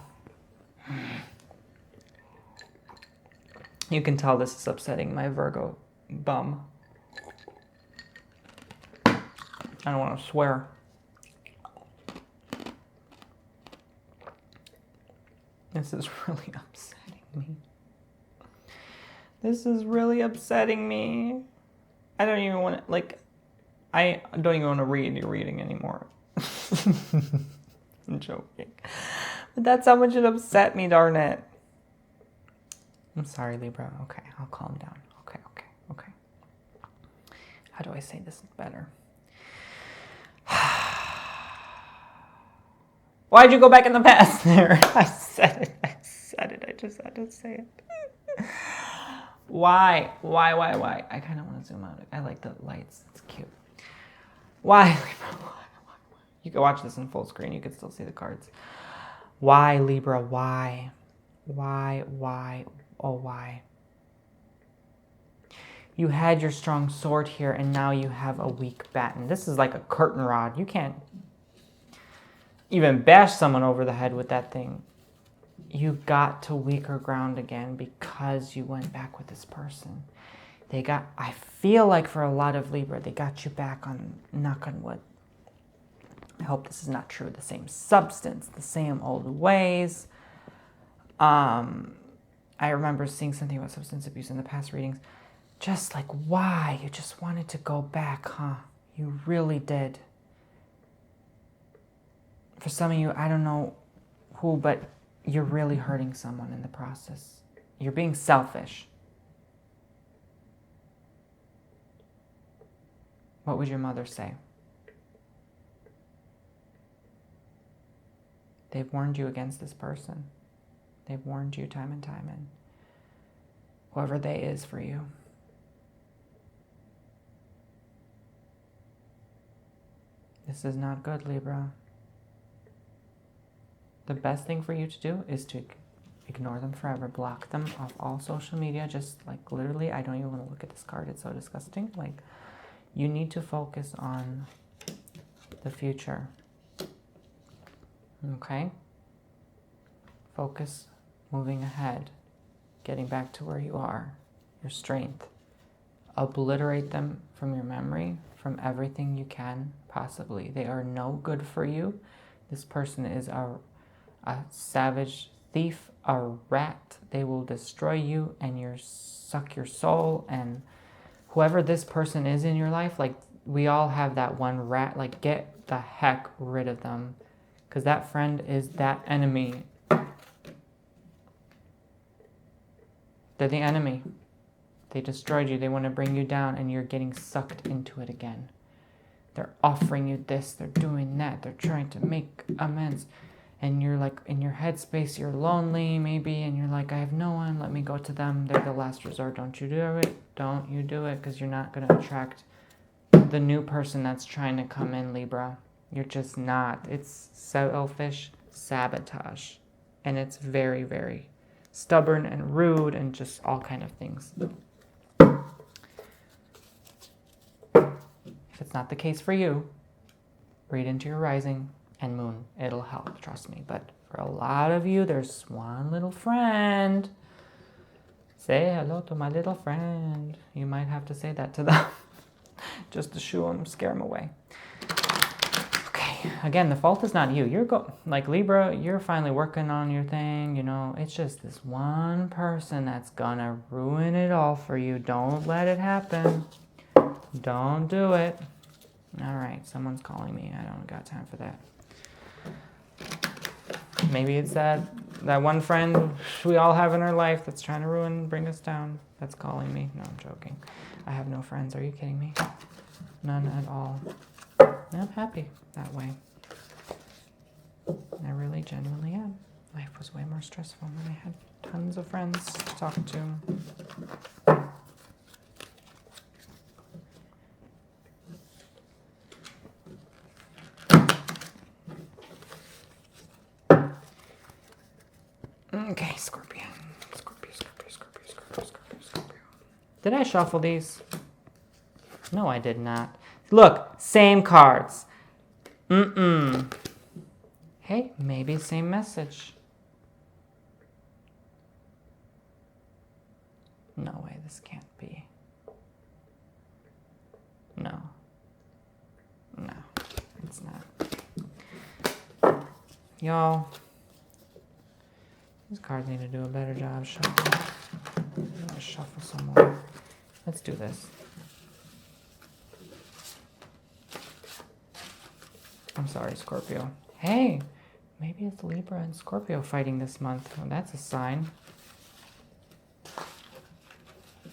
You can tell this is upsetting my Virgo bum. I don't want to swear. This is really upsetting me. This is really upsetting me. I don't even want to, like, I don't even want to read your reading anymore. I'm joking. But that's how much it upset me, darn it. I'm sorry, Libra. Okay, I'll calm down. Okay. How do I say this better? Why'd you go back in the past there? I said it. I just had to say it. Why? I kind of want to zoom out. I like the lights. It's cute. Why, Libra? Why? You can watch this in full screen. You can still see the cards. Why, Libra? Why? Oh, why? You had your strong sword here, and now you have a weak baton. This is like a curtain rod. You can't even bash someone over the head with that thing. You got to weaker ground again because you went back with this person. I feel like for a lot of Libra, they got you back on, knock on wood. I hope this is not true. The same substance, the same old ways. I remember seeing something about substance abuse in the past readings. Just like, why? You just wanted to go back, huh? You really did. For some of you, I don't know who, but you're really hurting someone in the process. You're being selfish. What would your mother say? They've warned you against this person. They've warned you time and time, and whoever they is for you. This is not good, Libra. The best thing for you to do is to ignore them forever. Block them off all social media. Just like literally, I don't even want to look at this card. It's so disgusting. Like, you need to focus on the future. Okay? Focus, moving ahead, getting back to where you are, your strength. Obliterate them from your memory, from everything you can possibly. They are no good for you. This person is a savage thief, a rat. They will destroy you and suck your soul. And whoever this person is in your life, like, we all have that one rat. Like, get the heck rid of them, because that friend is that enemy. They're the enemy. They destroyed you. They want to bring you down, and you're getting sucked into it again. They're offering you this. They're doing that. They're trying to make amends. And you're like, in your headspace, you're lonely maybe, and you're like, I have no one. Let me go to them. They're the last resort. Don't you do it. Don't you do it, because you're not going to attract the new person that's trying to come in, Libra. You're just not. It's selfish sabotage. And it's very, very stubborn and rude and just all kind of things. If it's not the case for you, read into your rising and moon. It'll help, trust me. But for a lot of you, there's one little friend. Say hello to my little friend. You might have to say that to them just to shoo them, scare them away. Okay, again, the fault is not you. Like Libra, you're finally working on your thing, you know. It's just this one person that's gonna ruin it all for you. Don't let it happen. Don't do it. All right, someone's calling me. I don't got time for that. Maybe it's that one friend we all have in our life that's trying to bring us down. That's calling me. No, I'm joking. I have no friends. Are you kidding me? None at all. I'm happy that way. I really genuinely am. Life was way more stressful when I had tons of friends to talk to. Did I shuffle these? No, I did not. Look, same cards. Hey, maybe same message. No way, this can't be. No. No, it's not. Y'all, these cards need to do a better job shuffling. I'm gonna shuffle some more. Let's do this. I'm sorry, Scorpio. Hey, maybe it's Libra and Scorpio fighting this month. Well, that's a sign.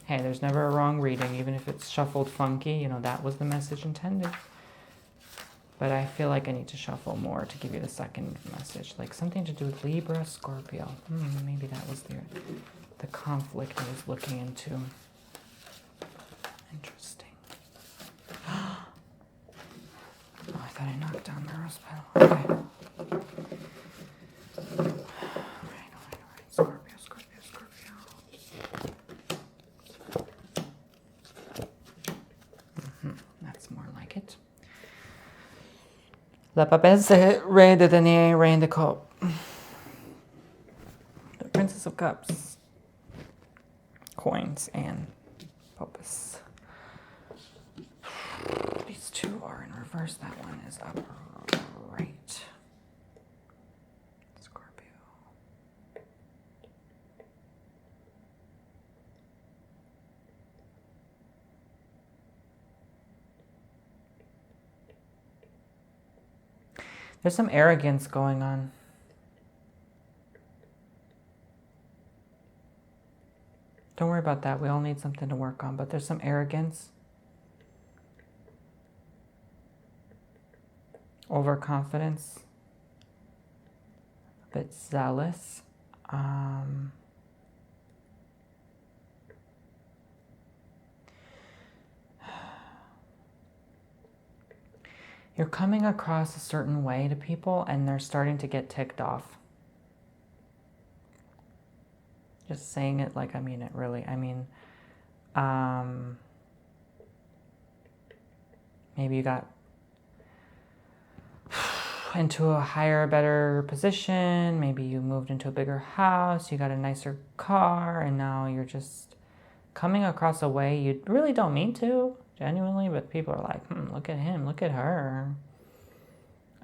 Hey, there's never a wrong reading, even if it's shuffled funky. You know, that was the message intended. But I feel like I need to shuffle more to give you the second message. Like something to do with Libra, Scorpio. Maybe that was the conflict I was looking into. Interesting. Oh, I thought I knocked down the rose petal. Okay. All right. Scorpio, Scorpio, Scorpio. That's more like it. La papesse, Reine de Denier, Reine de Cup. The Princess of Cups. Coins and Popus. These two are in reverse. That one is upright. Scorpio. There's some arrogance going on. Don't worry about that. We all need something to work on, but there's some arrogance. Overconfidence. A bit zealous. You're coming across a certain way to people and they're starting to get ticked off. Just saying it like I mean it, really. I mean, maybe you got into a higher, better position. Maybe you moved into a bigger house. You got a nicer car. And now you're just coming across a way you really don't mean to. Genuinely, but people are like, look at him, look at her.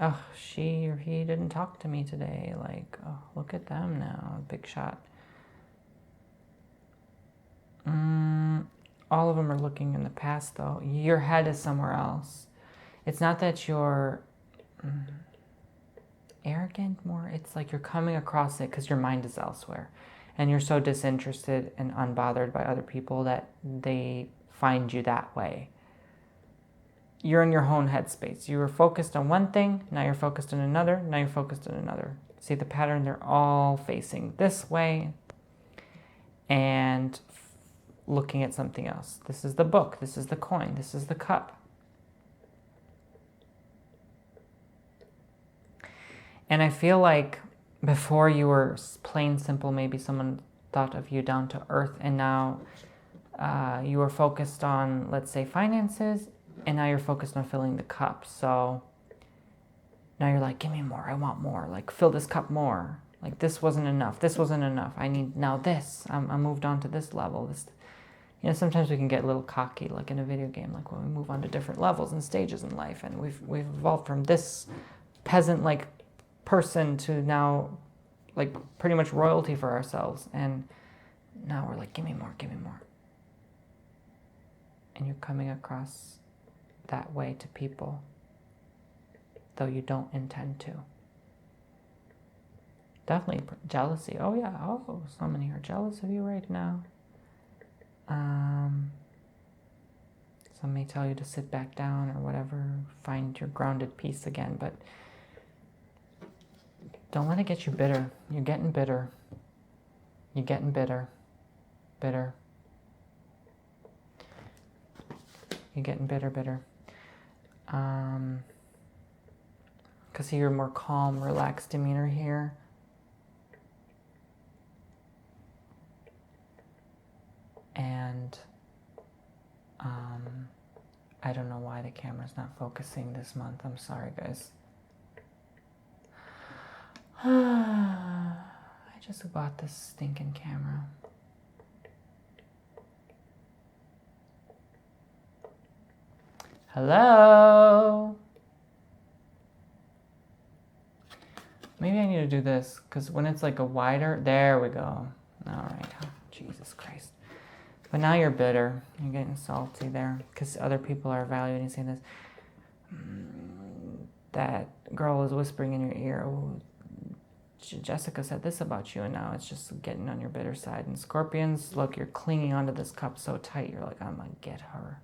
Oh, she or he didn't talk to me today. Like, oh, look at them now, big shot. All of them are looking in the past, though. Your head is somewhere else. It's not that you're arrogant more. It's like you're coming across it because your mind is elsewhere. And you're so disinterested and unbothered by other people that they find you that way. You're in your own headspace. You were focused on one thing, now you're focused on another, now you're focused on another. See the pattern? They're all facing this way and looking at something else. This is the book, this is the coin, this is the cup. And I feel like before you were plain simple, maybe someone thought of you down to earth, and now you were focused on, let's say, finances, and now you're focused on filling the cup. So now you're like, give me more, I want more, like fill this cup more. Like this wasn't enough, I need now this, I moved on to this level. This, you know, sometimes we can get a little cocky, like in a video game, like when we move on to different levels and stages in life, and we've evolved from this peasant-like person to now like pretty much royalty for ourselves, and now we're like, give me more, give me more. And you're coming across that way to people, though you don't intend to. Definitely jealousy. Oh yeah, oh, so many are jealous of you right now. Some may tell you to sit back down or whatever, find your grounded peace again, but don't let it get you bitter. You're getting bitter. You're getting bitter. Bitter. You're getting bitter. Because you're more calm, relaxed demeanor here. And I don't know why the camera's not focusing this month. I'm sorry, guys. I just bought this stinking camera. Hello? Maybe I need to do this, because when it's like a wider, there we go. All right, Jesus Christ. But now you're bitter. You're getting salty there, because other people are evaluating, saying this. That girl was whispering in your ear, oh, Jessica said this about you, and now it's just getting on your bitter side. And Scorpions, look, you're clinging onto this cup so tight, you're like, I'm going to get her.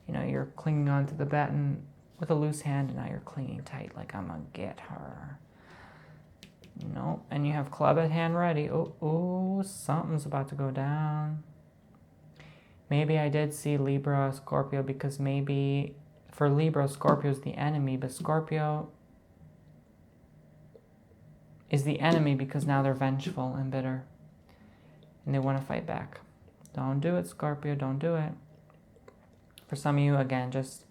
You know, you're clinging onto the baton with a loose hand, and now you're clinging tight, like, I'm going to get her. Nope. And you have club at hand ready. Oh, something's about to go down. Maybe I did see Libra, Scorpio, because maybe for Libra, Scorpio is the enemy, but Scorpio is the enemy because now they're vengeful and bitter. And they want to fight back. Don't do it, Scorpio. Don't do it. For some of you, again, just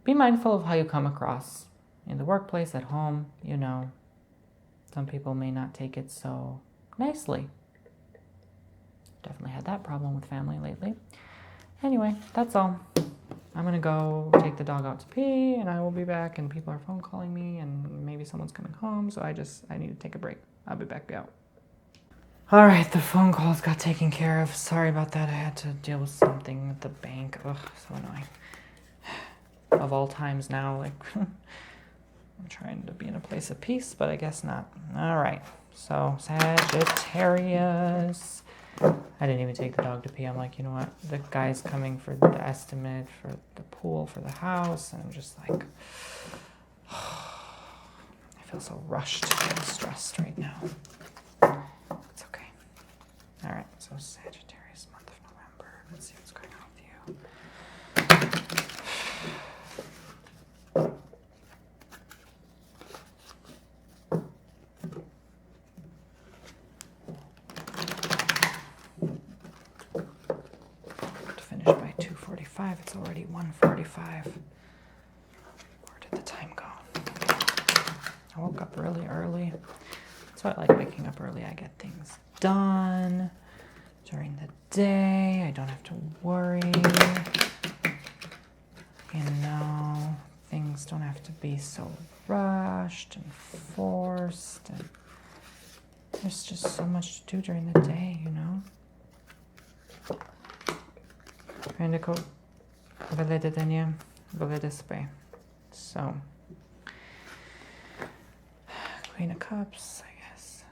be mindful of how you come across in the workplace, at home, you know. Some people may not take it so nicely. Definitely had that problem with family lately. Anyway, that's all. I'm going to go take the dog out to pee, and I will be back, and people are phone calling me, and maybe someone's coming home, so I need to take a break. I'll be back out. All right, the phone calls got taken care of. Sorry about that. I had to deal with something at the bank. Ugh, so annoying. Of all times now, like, I'm trying to be in a place of peace, but I guess not. All right, so Sagittarius. I didn't even take the dog to pee. I'm like, you know what? The guy's coming for the estimate for the pool for the house, and I'm just like, I feel so rushed and stressed right now. It's okay. All right, so Sagittarius, month of November. Let's see what's going on with you. It's already 1:45. Where did the time go? I woke up really early. That's why I like waking up early. I get things done during the day. I don't have to worry. You know, things don't have to be so rushed and forced. And there's just so much to do during the day, you know? Indico. So, Queen of Cups, I guess,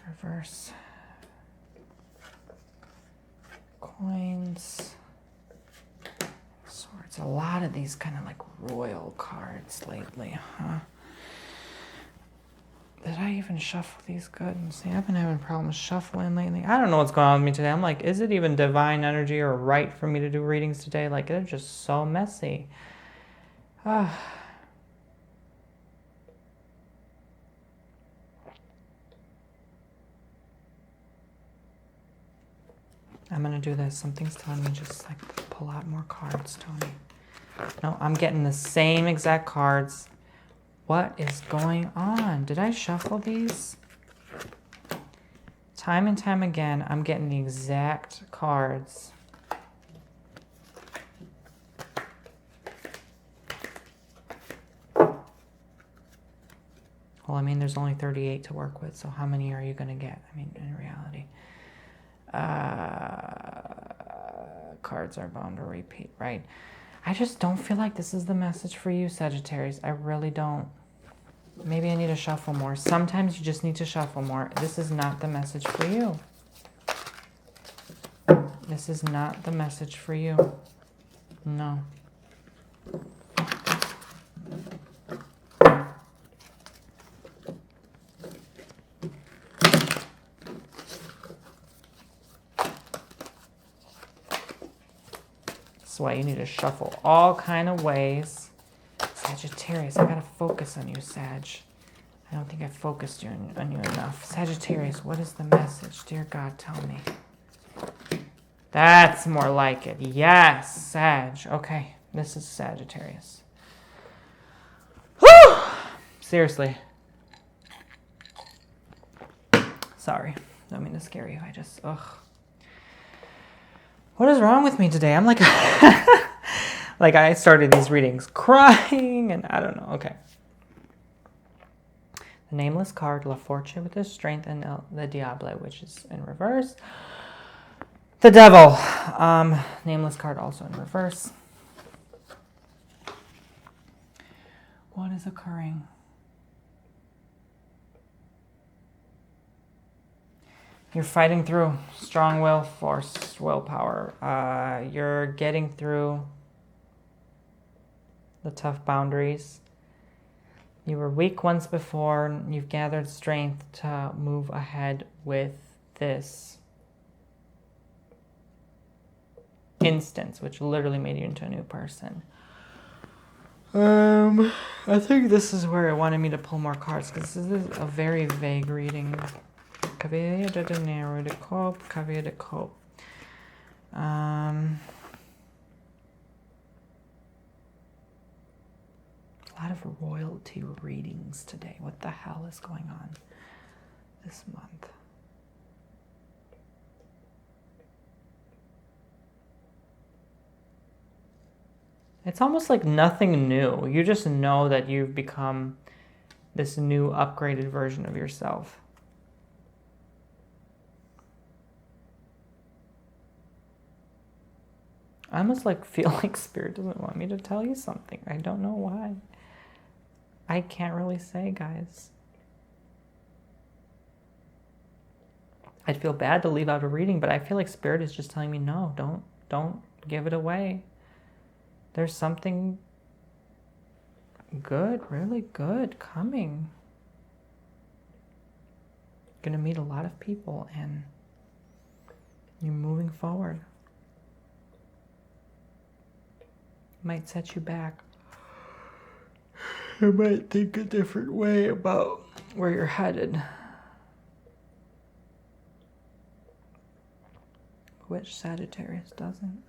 reverse, coins, swords. A lot of these kind of like royal cards lately, huh? Did I even shuffle these good? And see, I've been having problems shuffling lately. I don't know what's going on with me today. I'm like, is it even divine energy or right for me to do readings today? Like, they're just so messy. I'm going to do this. Something's telling me just like pull out more cards, Tony. No, I'm getting the same exact cards. What is going on? Did I shuffle these? Time and time again, I'm getting the exact cards. Well, I mean, there's only 38 to work with, so how many are you going to get? I mean, in reality. Cards are bound to repeat, right? I just don't feel like this is the message for you, Sagittarius. I really don't. Maybe I need to shuffle more. Sometimes you just need to shuffle more. This is not the message for you. This is not the message for you. No. That's why you need to shuffle all kind of ways. Sagittarius, I gotta focus on you, Sag. I don't think I focused on you enough. Sagittarius, what is the message? Dear God, tell me. That's more like it. Yes, Sag. Okay, this is Sagittarius. Whew! Seriously. Sorry, don't mean to scare you. I just, ugh. What is wrong with me today? I'm like, like I started these readings crying and I don't know. Okay. The Nameless card, La Force with his strength, and the Diable, which is in reverse. The Devil, Nameless card also in reverse. What is occurring? You're fighting through strong will, force, willpower. You're getting through the tough boundaries. You were weak once before. You've gathered strength to move ahead with this instance, which literally made you into a new person. I think this is where it wanted me to pull more cards, because this is a very vague reading. Cavalier de Dinero de Cope, Cavalier de Cope. A lot of royalty readings today. What the hell is going on this month? It's almost like nothing new. You just know that you've become this new upgraded version of yourself. I almost like feel like Spirit doesn't want me to tell you something. I don't know why. I can't really say, guys. I'd feel bad to leave out a reading, but I feel like Spirit is just telling me, no, don't give it away. There's something good, really good coming. You're gonna meet a lot of people and you're moving forward. Might set you back. You might think a different way about where you're headed. Which Sagittarius doesn't?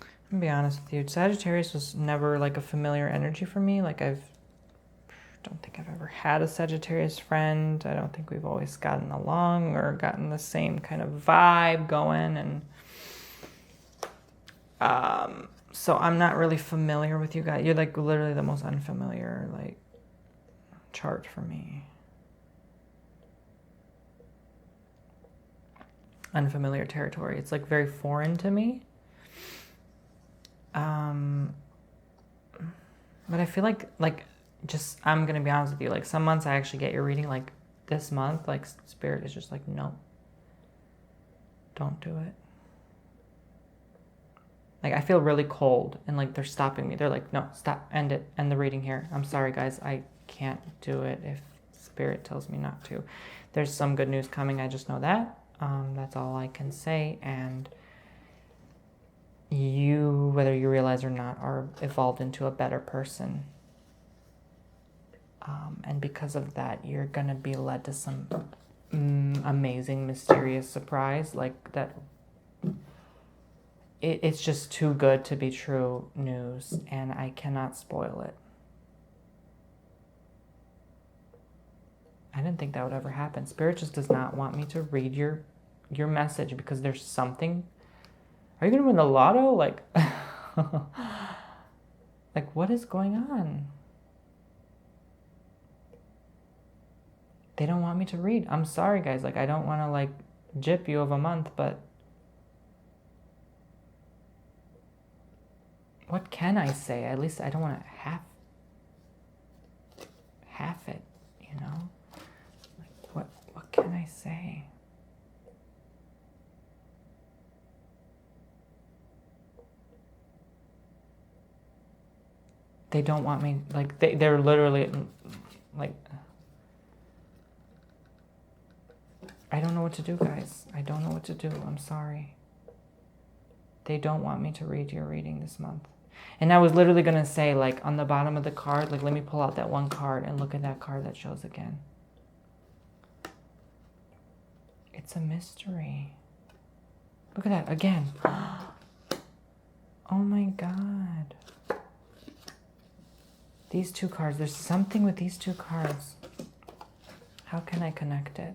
I'm gonna be honest with you. Sagittarius was never like a familiar energy for me. Like don't think I've ever had a Sagittarius friend. I don't think we've always gotten along or gotten the same kind of vibe going. And so I'm not really familiar with you guys. You're like literally the most unfamiliar like chart for me. Unfamiliar territory. It's like very foreign to me. But I feel like just, I'm going to be honest with you, like some months I actually get your reading, like this month, like Spirit is just like, no, don't do it. Like I feel really cold and like they're stopping me. They're like, no, stop, end it, end the reading here. I'm sorry guys, I can't do it if Spirit tells me not to. There's some good news coming, I just know that. That's all I can say. And you, whether you realize or not, are evolved into a better person. And because of that, you're going to be led to some amazing, mysterious surprise. Like that, it's just too good to be true news, and I cannot spoil it. I didn't think that would ever happen. Spirit just does not want me to read your message because there's something. Are you going to win the lotto? Like, like what is going on? They don't want me to read. I'm sorry, guys. Like, I don't want to, like, gyp you of a month, but what can I say? At least I don't want to half it, you know? Like, what can I say? They don't want me, like, they're literally, like, I don't know what to do, guys. I don't know what to do. I'm sorry. They don't want me to read your reading this month. And I was literally going to say, like, on the bottom of the card, like, let me pull out that one card and look at that card that shows again. It's a mystery. Look at that again. Oh my God. These two cards. There's something with these two cards. How can I connect it?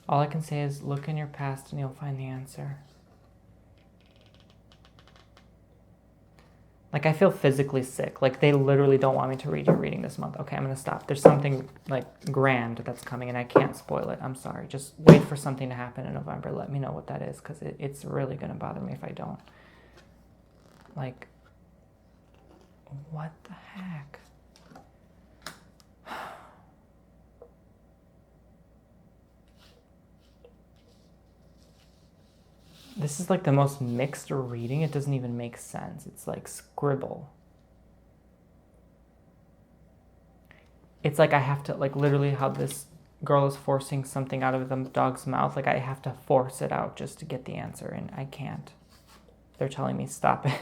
All I can say is look in your past and you'll find the answer. Like, I feel physically sick. Like, they literally don't want me to read your reading this month. Okay, I'm going to stop. There's something, like, grand that's coming, and I can't spoil it. I'm sorry. Just wait for something to happen in November. Let me know what that is, because it's really going to bother me if I don't. Like, what the heck? This is like the most mixed reading. It doesn't even make sense. It's like scribble. It's like I have to, like, literally how this girl is forcing something out of the dog's mouth. Like, I have to force it out just to get the answer, and I can't. They're telling me stop it.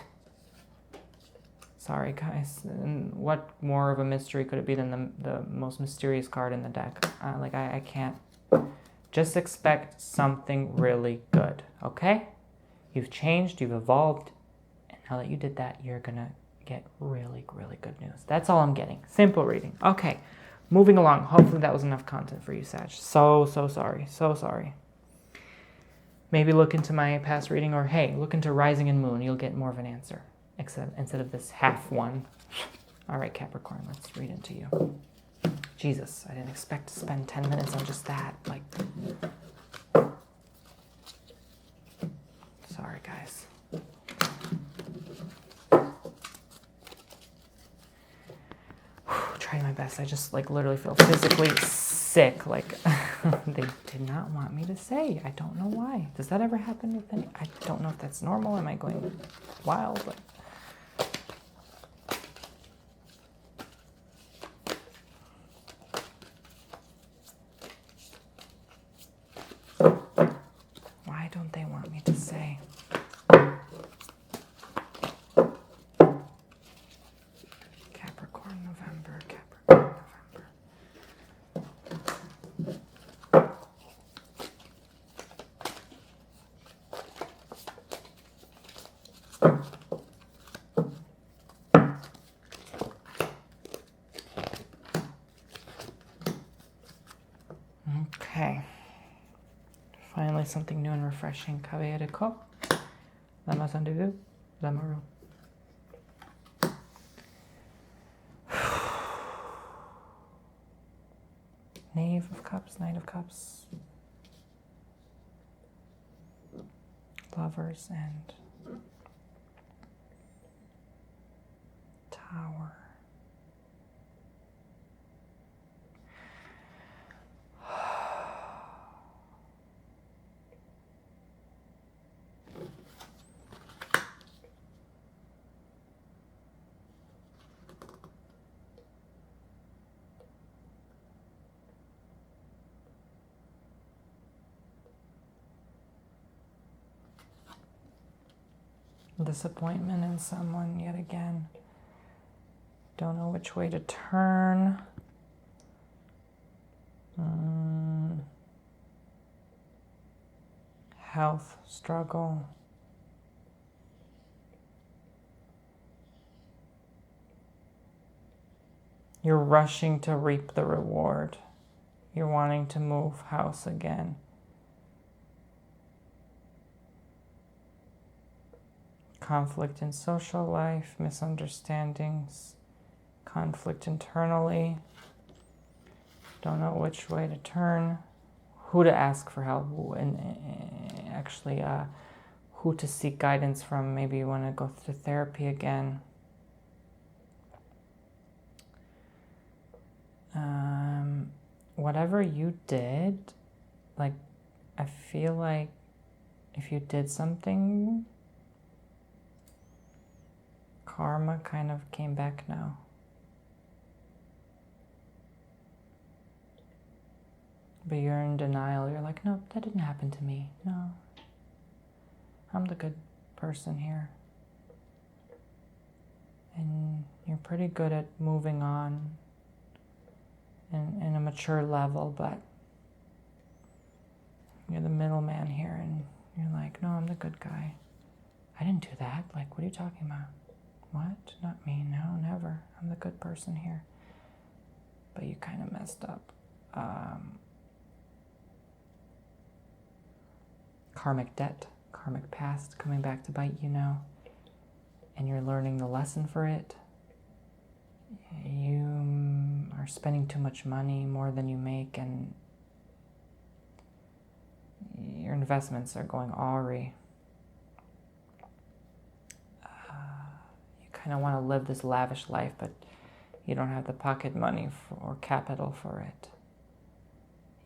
Sorry, guys. And what more of a mystery could it be than the most mysterious card in the deck? Like, I can't. Just expect something really good, okay? You've changed, you've evolved, and now that you did that, you're gonna get really, really good news. That's all I'm getting. Simple reading. Okay, moving along. Hopefully that was enough content for you, Sag. So sorry. So sorry. Maybe look into my past reading, or hey, look into Rising and Moon. You'll get more of an answer, except instead of this half one. All right, Capricorn, let's read into you. Jesus, I didn't expect to spend 10 minutes on just that. Like, sorry, guys. Trying my best. I just, like, literally feel physically sick. Like, they did not want me to say. I don't know why. Does that ever happen with any? I don't know if that's normal. Am I going wild? Like, why don't they want me to say? Capricorn, November, Capricorn, November. Okay. Finally, something new and refreshing. Caballero de Cope, la Maison de Vue, la Maroon. Knave of Cups, Knight of Cups, Lovers, and Tower. Disappointment in someone yet again. Don't know which way to turn. Health struggle. You're rushing to reap the reward. You're wanting to move house again. Conflict in social life, misunderstandings, conflict internally. Don't know which way to turn, who to ask for help, and actually who to seek guidance from. Maybe you want to go to therapy again. Whatever you did, like, I feel like if you did something, karma kind of came back now. But you're in denial. You're like, no, that didn't happen to me. No. I'm the good person here. And you're pretty good at moving on in a mature level, but you're the middleman here, and you're like, no, I'm the good guy. I didn't do that. Like, what are you talking about? What? Not me. No, never. I'm the good person here. But you kind of messed up. Karmic debt, karmic past coming back to bite you now. And you're learning the lesson for it. You are spending too much money, more than you make, and your investments are going awry. You kind of want to live this lavish life, but you don't have the pocket money or capital for it.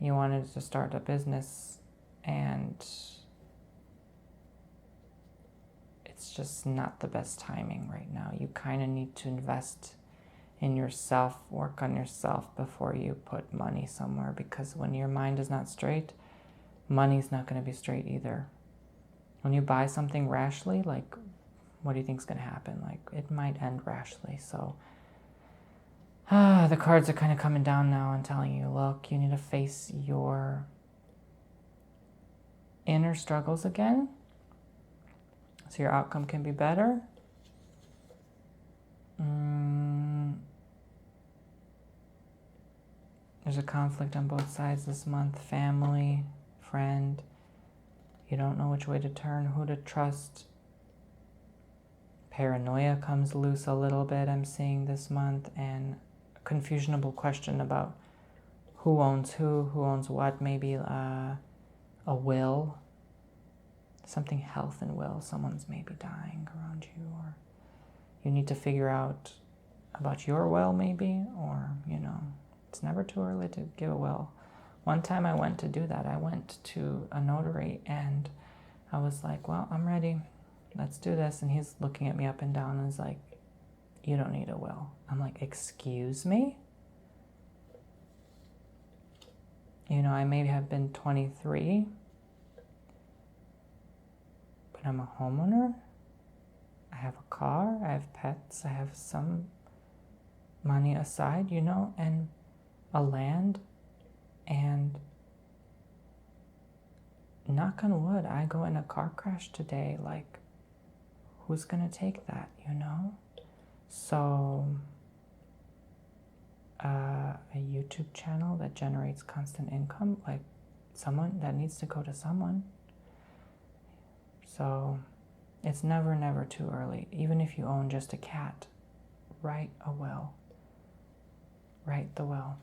You wanted to start a business, and it's just not the best timing right now. You kind of need to invest in yourself, work on yourself before you put money somewhere, because when your mind is not straight, money's not going to be straight either. When you buy something rashly, like, what do you think is going to happen? Like, it might end rashly. So the cards are kind of coming down now and telling you, look, you need to face your inner struggles again so your outcome can be better. There's a conflict on both sides this month. Family, friend. You don't know which way to turn, who to trust. Paranoia comes loose a little bit, I'm seeing this month, and a confusionable question about who owns who owns what. Maybe a will, something health and will. Someone's maybe dying around you, or you need to figure out about your will maybe, or, you know, it's never too early to give a will. One time I went to do that. I went to a notary and I was like, well, I'm ready. Let's do this. And he's looking at me up and down and is like, you don't need a will. I'm like, excuse me? You know, I may have been 23, but I'm a homeowner. I have a car, I have pets, I have some money aside, you know, and a land, and knock on wood, I go in a car crash today, like, who's gonna take that, you know? So, a YouTube channel that generates constant income, like, someone, that needs to go to someone. So, it's never, never too early. Even if you own just a cat, write a will. Write the will.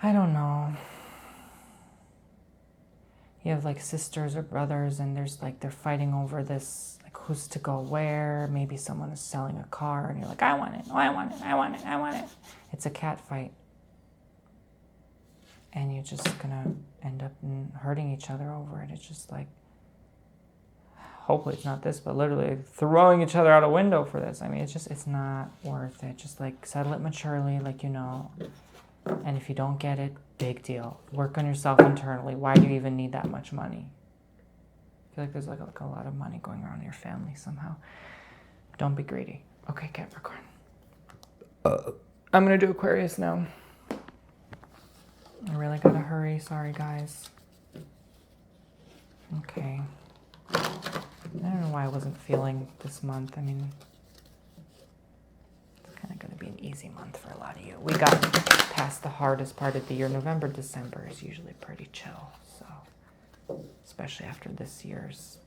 I don't know. You have like sisters or brothers, and there's like, they're fighting over this, like, who's to go where. Maybe someone is selling a car and you're like, I want it, oh, I want it, I want it, I want it. It's a cat fight. And you're just gonna end up hurting each other over it. It's just like, hopefully it's not this, but literally throwing each other out a window for this. I mean, it's not worth it. Just like settle it maturely, like, you know. And if you don't get it, big deal. Work on yourself internally. Why do you even need that much money? I feel like there's like a lot of money going around in your family somehow. Don't be greedy. Okay, Capricorn. I'm gonna do Aquarius now. I really gotta hurry. Sorry, guys. Okay. I don't know why I wasn't feeling this month. I mean, it's kind of going to be an easy month for a lot of you. We got past the hardest part of the year. November, December is usually pretty chill. So, especially after this year's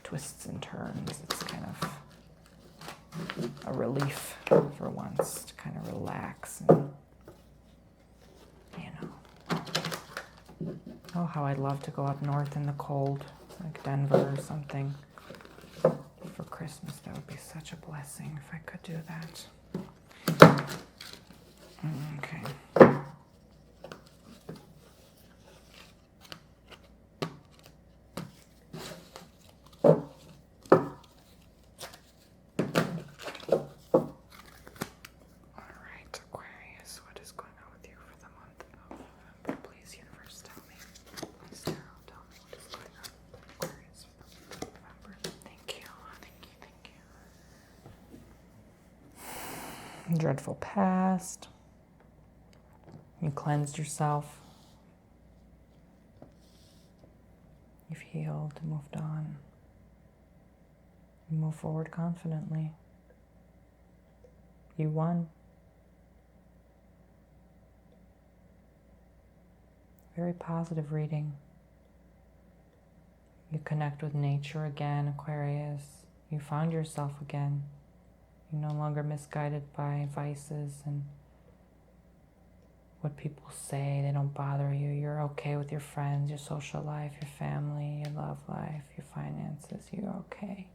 twists and turns, it's kind of a relief for once to kind of relax and, you know. Oh, how I'd love to go up north in the cold, like Denver or something, for Christmas. That would be such a blessing if I could do that. Okay. Aquarius, what is going on with you for the month of November? Please, universe, tell me. dreadful past. You cleansed yourself. You've healed, moved on. You move forward confidently. You won. Very positive reading. You connect with nature again, Aquarius. You found yourself again. You're no longer misguided by vices and what people say. They don't bother you. You're okay with your friends, your social life, your family, your love life, your finances. You're okay.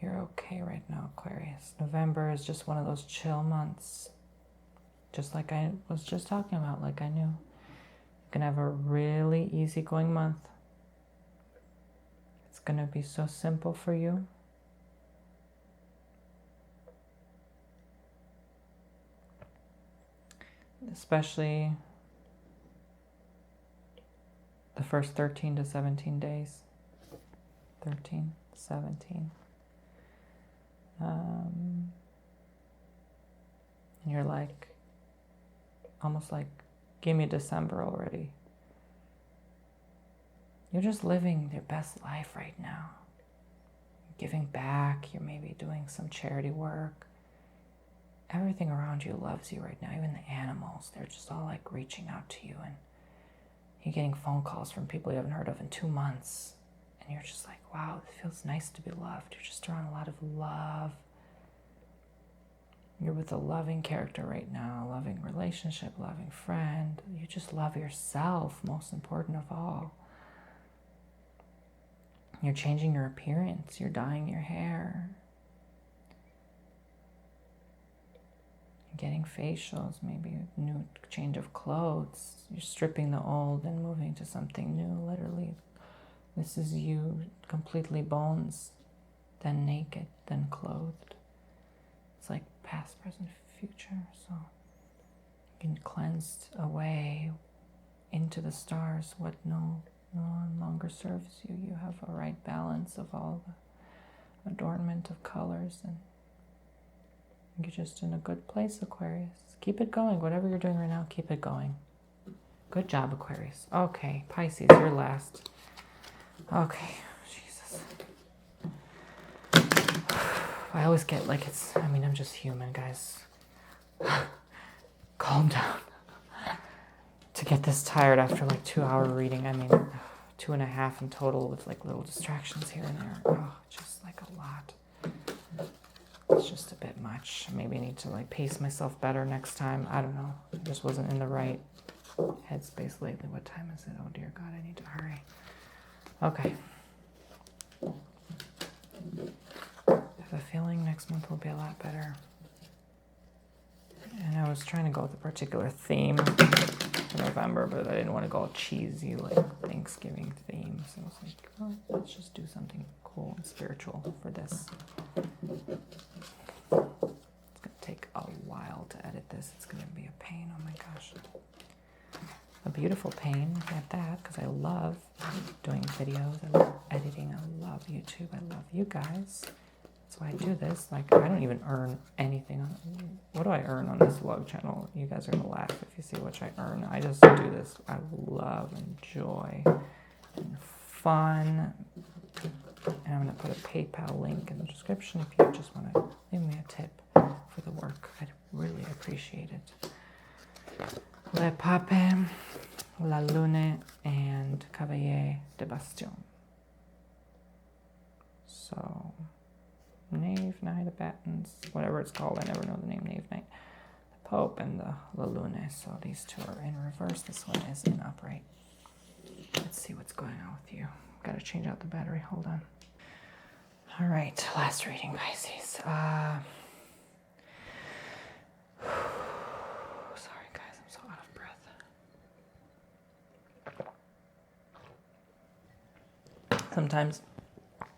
You're okay right now, Aquarius. November is just one of those chill months. Just like I was just talking about, like I knew. You can have a really easygoing month. It's going to be so simple for you. Especially the first 13 to 17 days. 13, 17. And you're like, almost like, give me December already. You're just living your best life right now. You're giving back. You're maybe doing some charity work. Everything around you loves you right now. Even the animals, they're just all like reaching out to you. And you're getting phone calls from people you haven't heard of in 2 months. And you're just like, wow, it feels nice to be loved. You're just around a lot of love. You're with a loving character right now, a loving relationship, loving friend. You just love yourself, most important of all. You're changing your appearance. You're dyeing your hair. You're getting facials, maybe a new change of clothes. You're stripping the old and moving to something new, literally. This is you, completely bones, then naked, then clothed. It's like past, present, future. So you can cleanse away into the stars what no longer serves you. You have a right balance of all the adornment of colors, and you're just in a good place, Aquarius. Keep it going. Whatever you're doing right now, keep it going. Good job, Aquarius. Okay, Pisces, you're last. Okay, Jesus. I always get like I'm just human, guys. Calm down. To get this tired after like 2-hour reading, 2.5 in total with like little distractions here and there. Oh, just like a lot. It's just a bit much. Maybe I need to like pace myself better next time. I don't know. I just wasn't in the right headspace lately. What time is it? Oh dear God, I need to hurry. Okay. I have a feeling next month will be a lot better. And I was trying to go with a particular theme for November, but I didn't want to go all cheesy, like Thanksgiving theme. So I was like, well, let's just do something cool and spiritual for this. It's going to take a while to edit this. It's going to be a pain. Oh my gosh. A beautiful pain at that, because I love doing videos. I love editing. I love YouTube. I love you guys. That's why I do this. Like, I don't even earn anything on it. What do I earn on this vlog channel? You guys are going to laugh if you see what I earn. I just do this out of love and joy and fun. And I'm going to put a PayPal link in the description if you just want to leave me a tip for the work. I'd really appreciate it. Le Pape, La Lune, and Cavalier de Bastion. So, Knave, Knight of Battens, whatever it's called. I never know the name, Knave, Knight. The Pope and the La Lune. So these two are in reverse. This one is in upright. Let's see what's going on with you. Got to change out the battery. Hold on. All right, last reading, Pisces. Sometimes,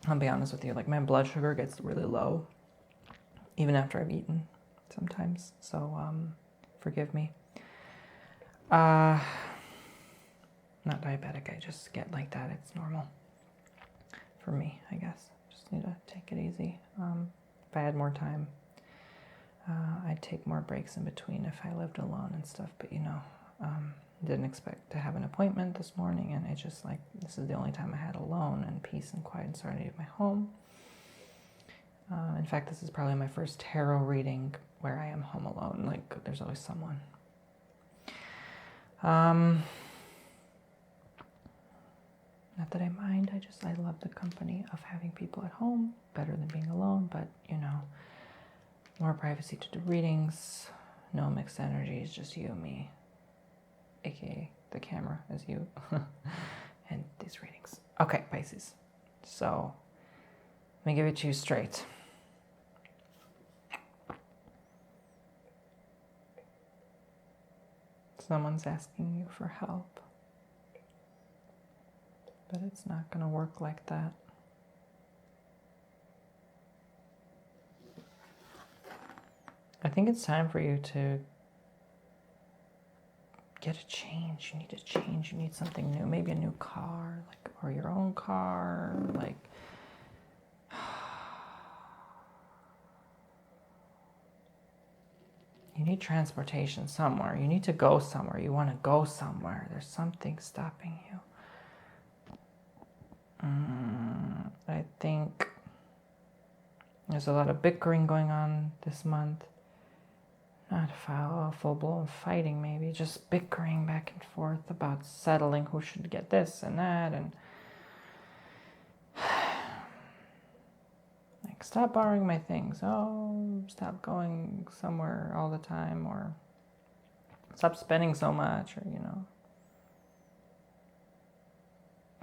I'll be honest with you, like my blood sugar gets really low, even after I've eaten, sometimes, so forgive me. Not diabetic, I just get like that, it's normal for me, I guess. Just need to take it easy. If I had more time, I'd take more breaks in between if I lived alone and stuff, but didn't expect to have an appointment this morning, and it just like, this is the only time I had alone and peace and quiet and serenity of my home. In fact, this is probably my first tarot reading where I am home alone. Like, there's always someone. Not that I mind, I love the company of having people at home, better than being alone, but more privacy to do readings, no mixed energies, just you and me, aka the camera is you, and these readings. Okay, Pisces. So, let me give it to you straight. Someone's asking you for help, but it's not going to work like that. I think it's time for you to get a change. You need a change. You need something new. Maybe a new car, or your own car, you need transportation somewhere. You need to go somewhere. You want to go somewhere. There's something stopping you. I think there's a lot of bickering going on this month. Not full-blown fighting, maybe. Just bickering back and forth about settling who should get this and that. And stop borrowing my things. Oh, stop going somewhere all the time. Or stop spending so much. Or,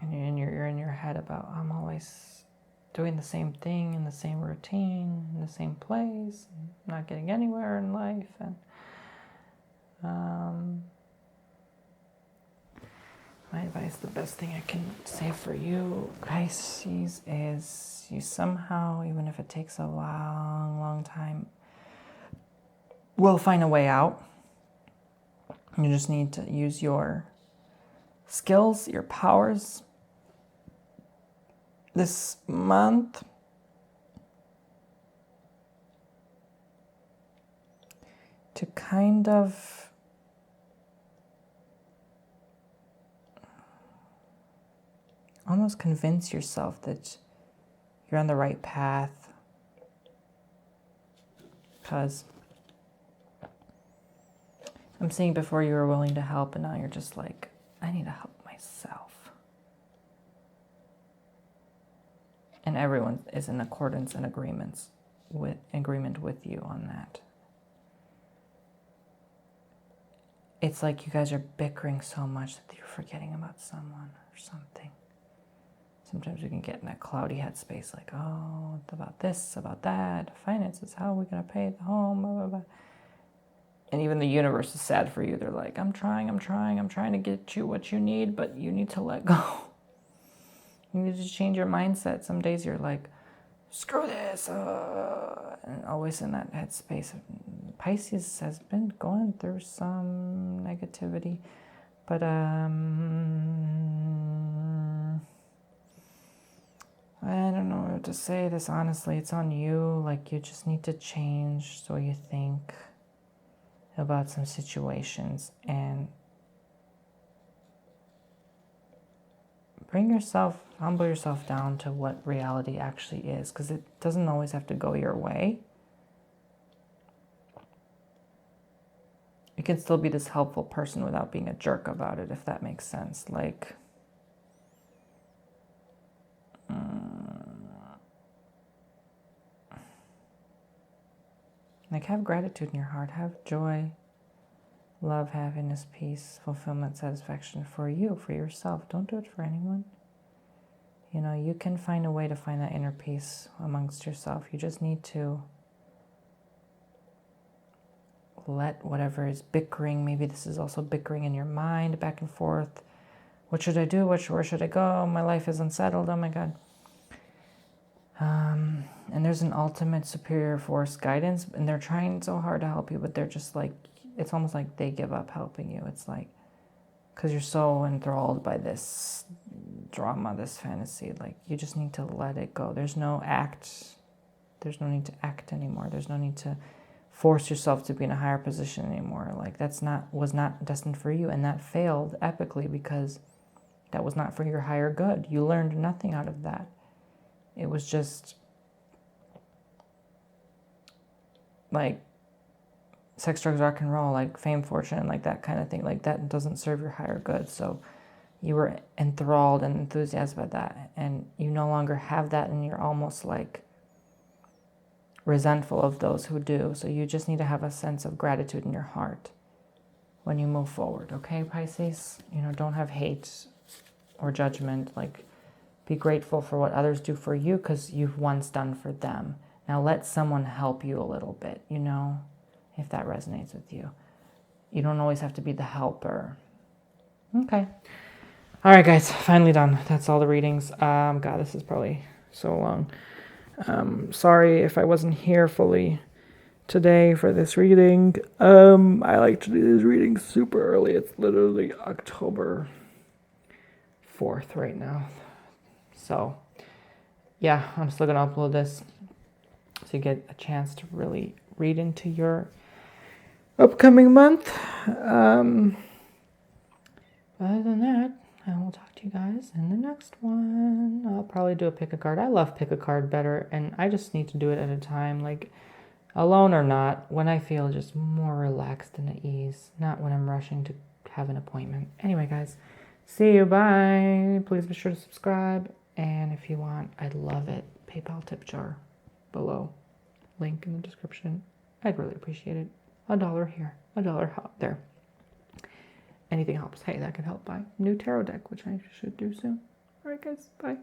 And you're in your head about, I'm always doing the same thing in the same routine, in the same place, not getting anywhere in life. And my advice, the best thing I can say for you, Pisces, is you somehow, even if it takes a long, long time, will find a way out. You just need to use your skills, your powers this month to kind of almost convince yourself that you're on the right path. Because I'm seeing before you were willing to help, and now you're just like, I need to help myself. And everyone is in accordance and agreement with you on that. It's like you guys are bickering so much that you're forgetting about someone or something. Sometimes we can get in that cloudy headspace, like, oh, about this, about that, finances, how are we going to pay the home, blah, blah, blah. And even the universe is sad for you. They're like, I'm trying to get you what you need, but you need to let go. You need to change your mindset. Some days you're like, screw this, and always in that headspace. Pisces has been going through some negativity, but I don't know what to say this honestly. It's on you. Like, you just need to change so you think about some situations and humble yourself down to what reality actually is, because it doesn't always have to go your way. You can still be this helpful person without being a jerk about it, if that makes sense. Like have gratitude in your heart, have joy, love, happiness, peace, fulfillment, satisfaction for you, for yourself. Don't do it for anyone. You can find a way to find that inner peace amongst yourself. You just need to let whatever is bickering, maybe this is also bickering in your mind, back and forth. What should I do? Where should I go? My life is unsettled. Oh my God. And there's an ultimate superior force guidance, and they're trying so hard to help you, but they're just like, it's almost like they give up helping you. It's like, because you're so enthralled by this drama, this fantasy, like you just need to let it go. There's no need to act anymore. There's no need to force yourself to be in a higher position anymore. Like was not destined for you, and that failed epically because that was not for your higher good. You learned nothing out of that. It was just like sex, drugs, rock and roll, like fame, fortune, like that kind of thing. Like that doesn't serve your higher good. So you were enthralled and enthusiastic about that, and you no longer have that, and you're almost like resentful of those who do. So you just need to have a sense of gratitude in your heart when you move forward, okay, Pisces? You know, don't have hate or judgment. Like, be grateful for what others do for you because you've once done for them. Now let someone help you a little bit, you know, if that resonates with you. You don't always have to be the helper. Okay. All right, guys, finally done. That's all the readings. God, this is probably so long. Sorry if I wasn't here fully today for this reading. I like to do these readings super early. It's literally October 4th right now. So, yeah, I'm still going to upload this so you get a chance to really read into your upcoming month. Other than that, I will talk to you guys in the next one. I'll probably do a pick a card. I love pick a card better, and I just need to do it at a time, like alone or not, when I feel just more relaxed and at ease, not when I'm rushing to have an appointment. Anyway, guys, see you. Bye. Please be sure to subscribe, and if you want, I'd love it. PayPal tip jar below. Link in the description. I'd really appreciate it. $1 here, $1 there. Anything helps. Hey, that could help buy new tarot deck, which I should do soon. All right, guys. Bye.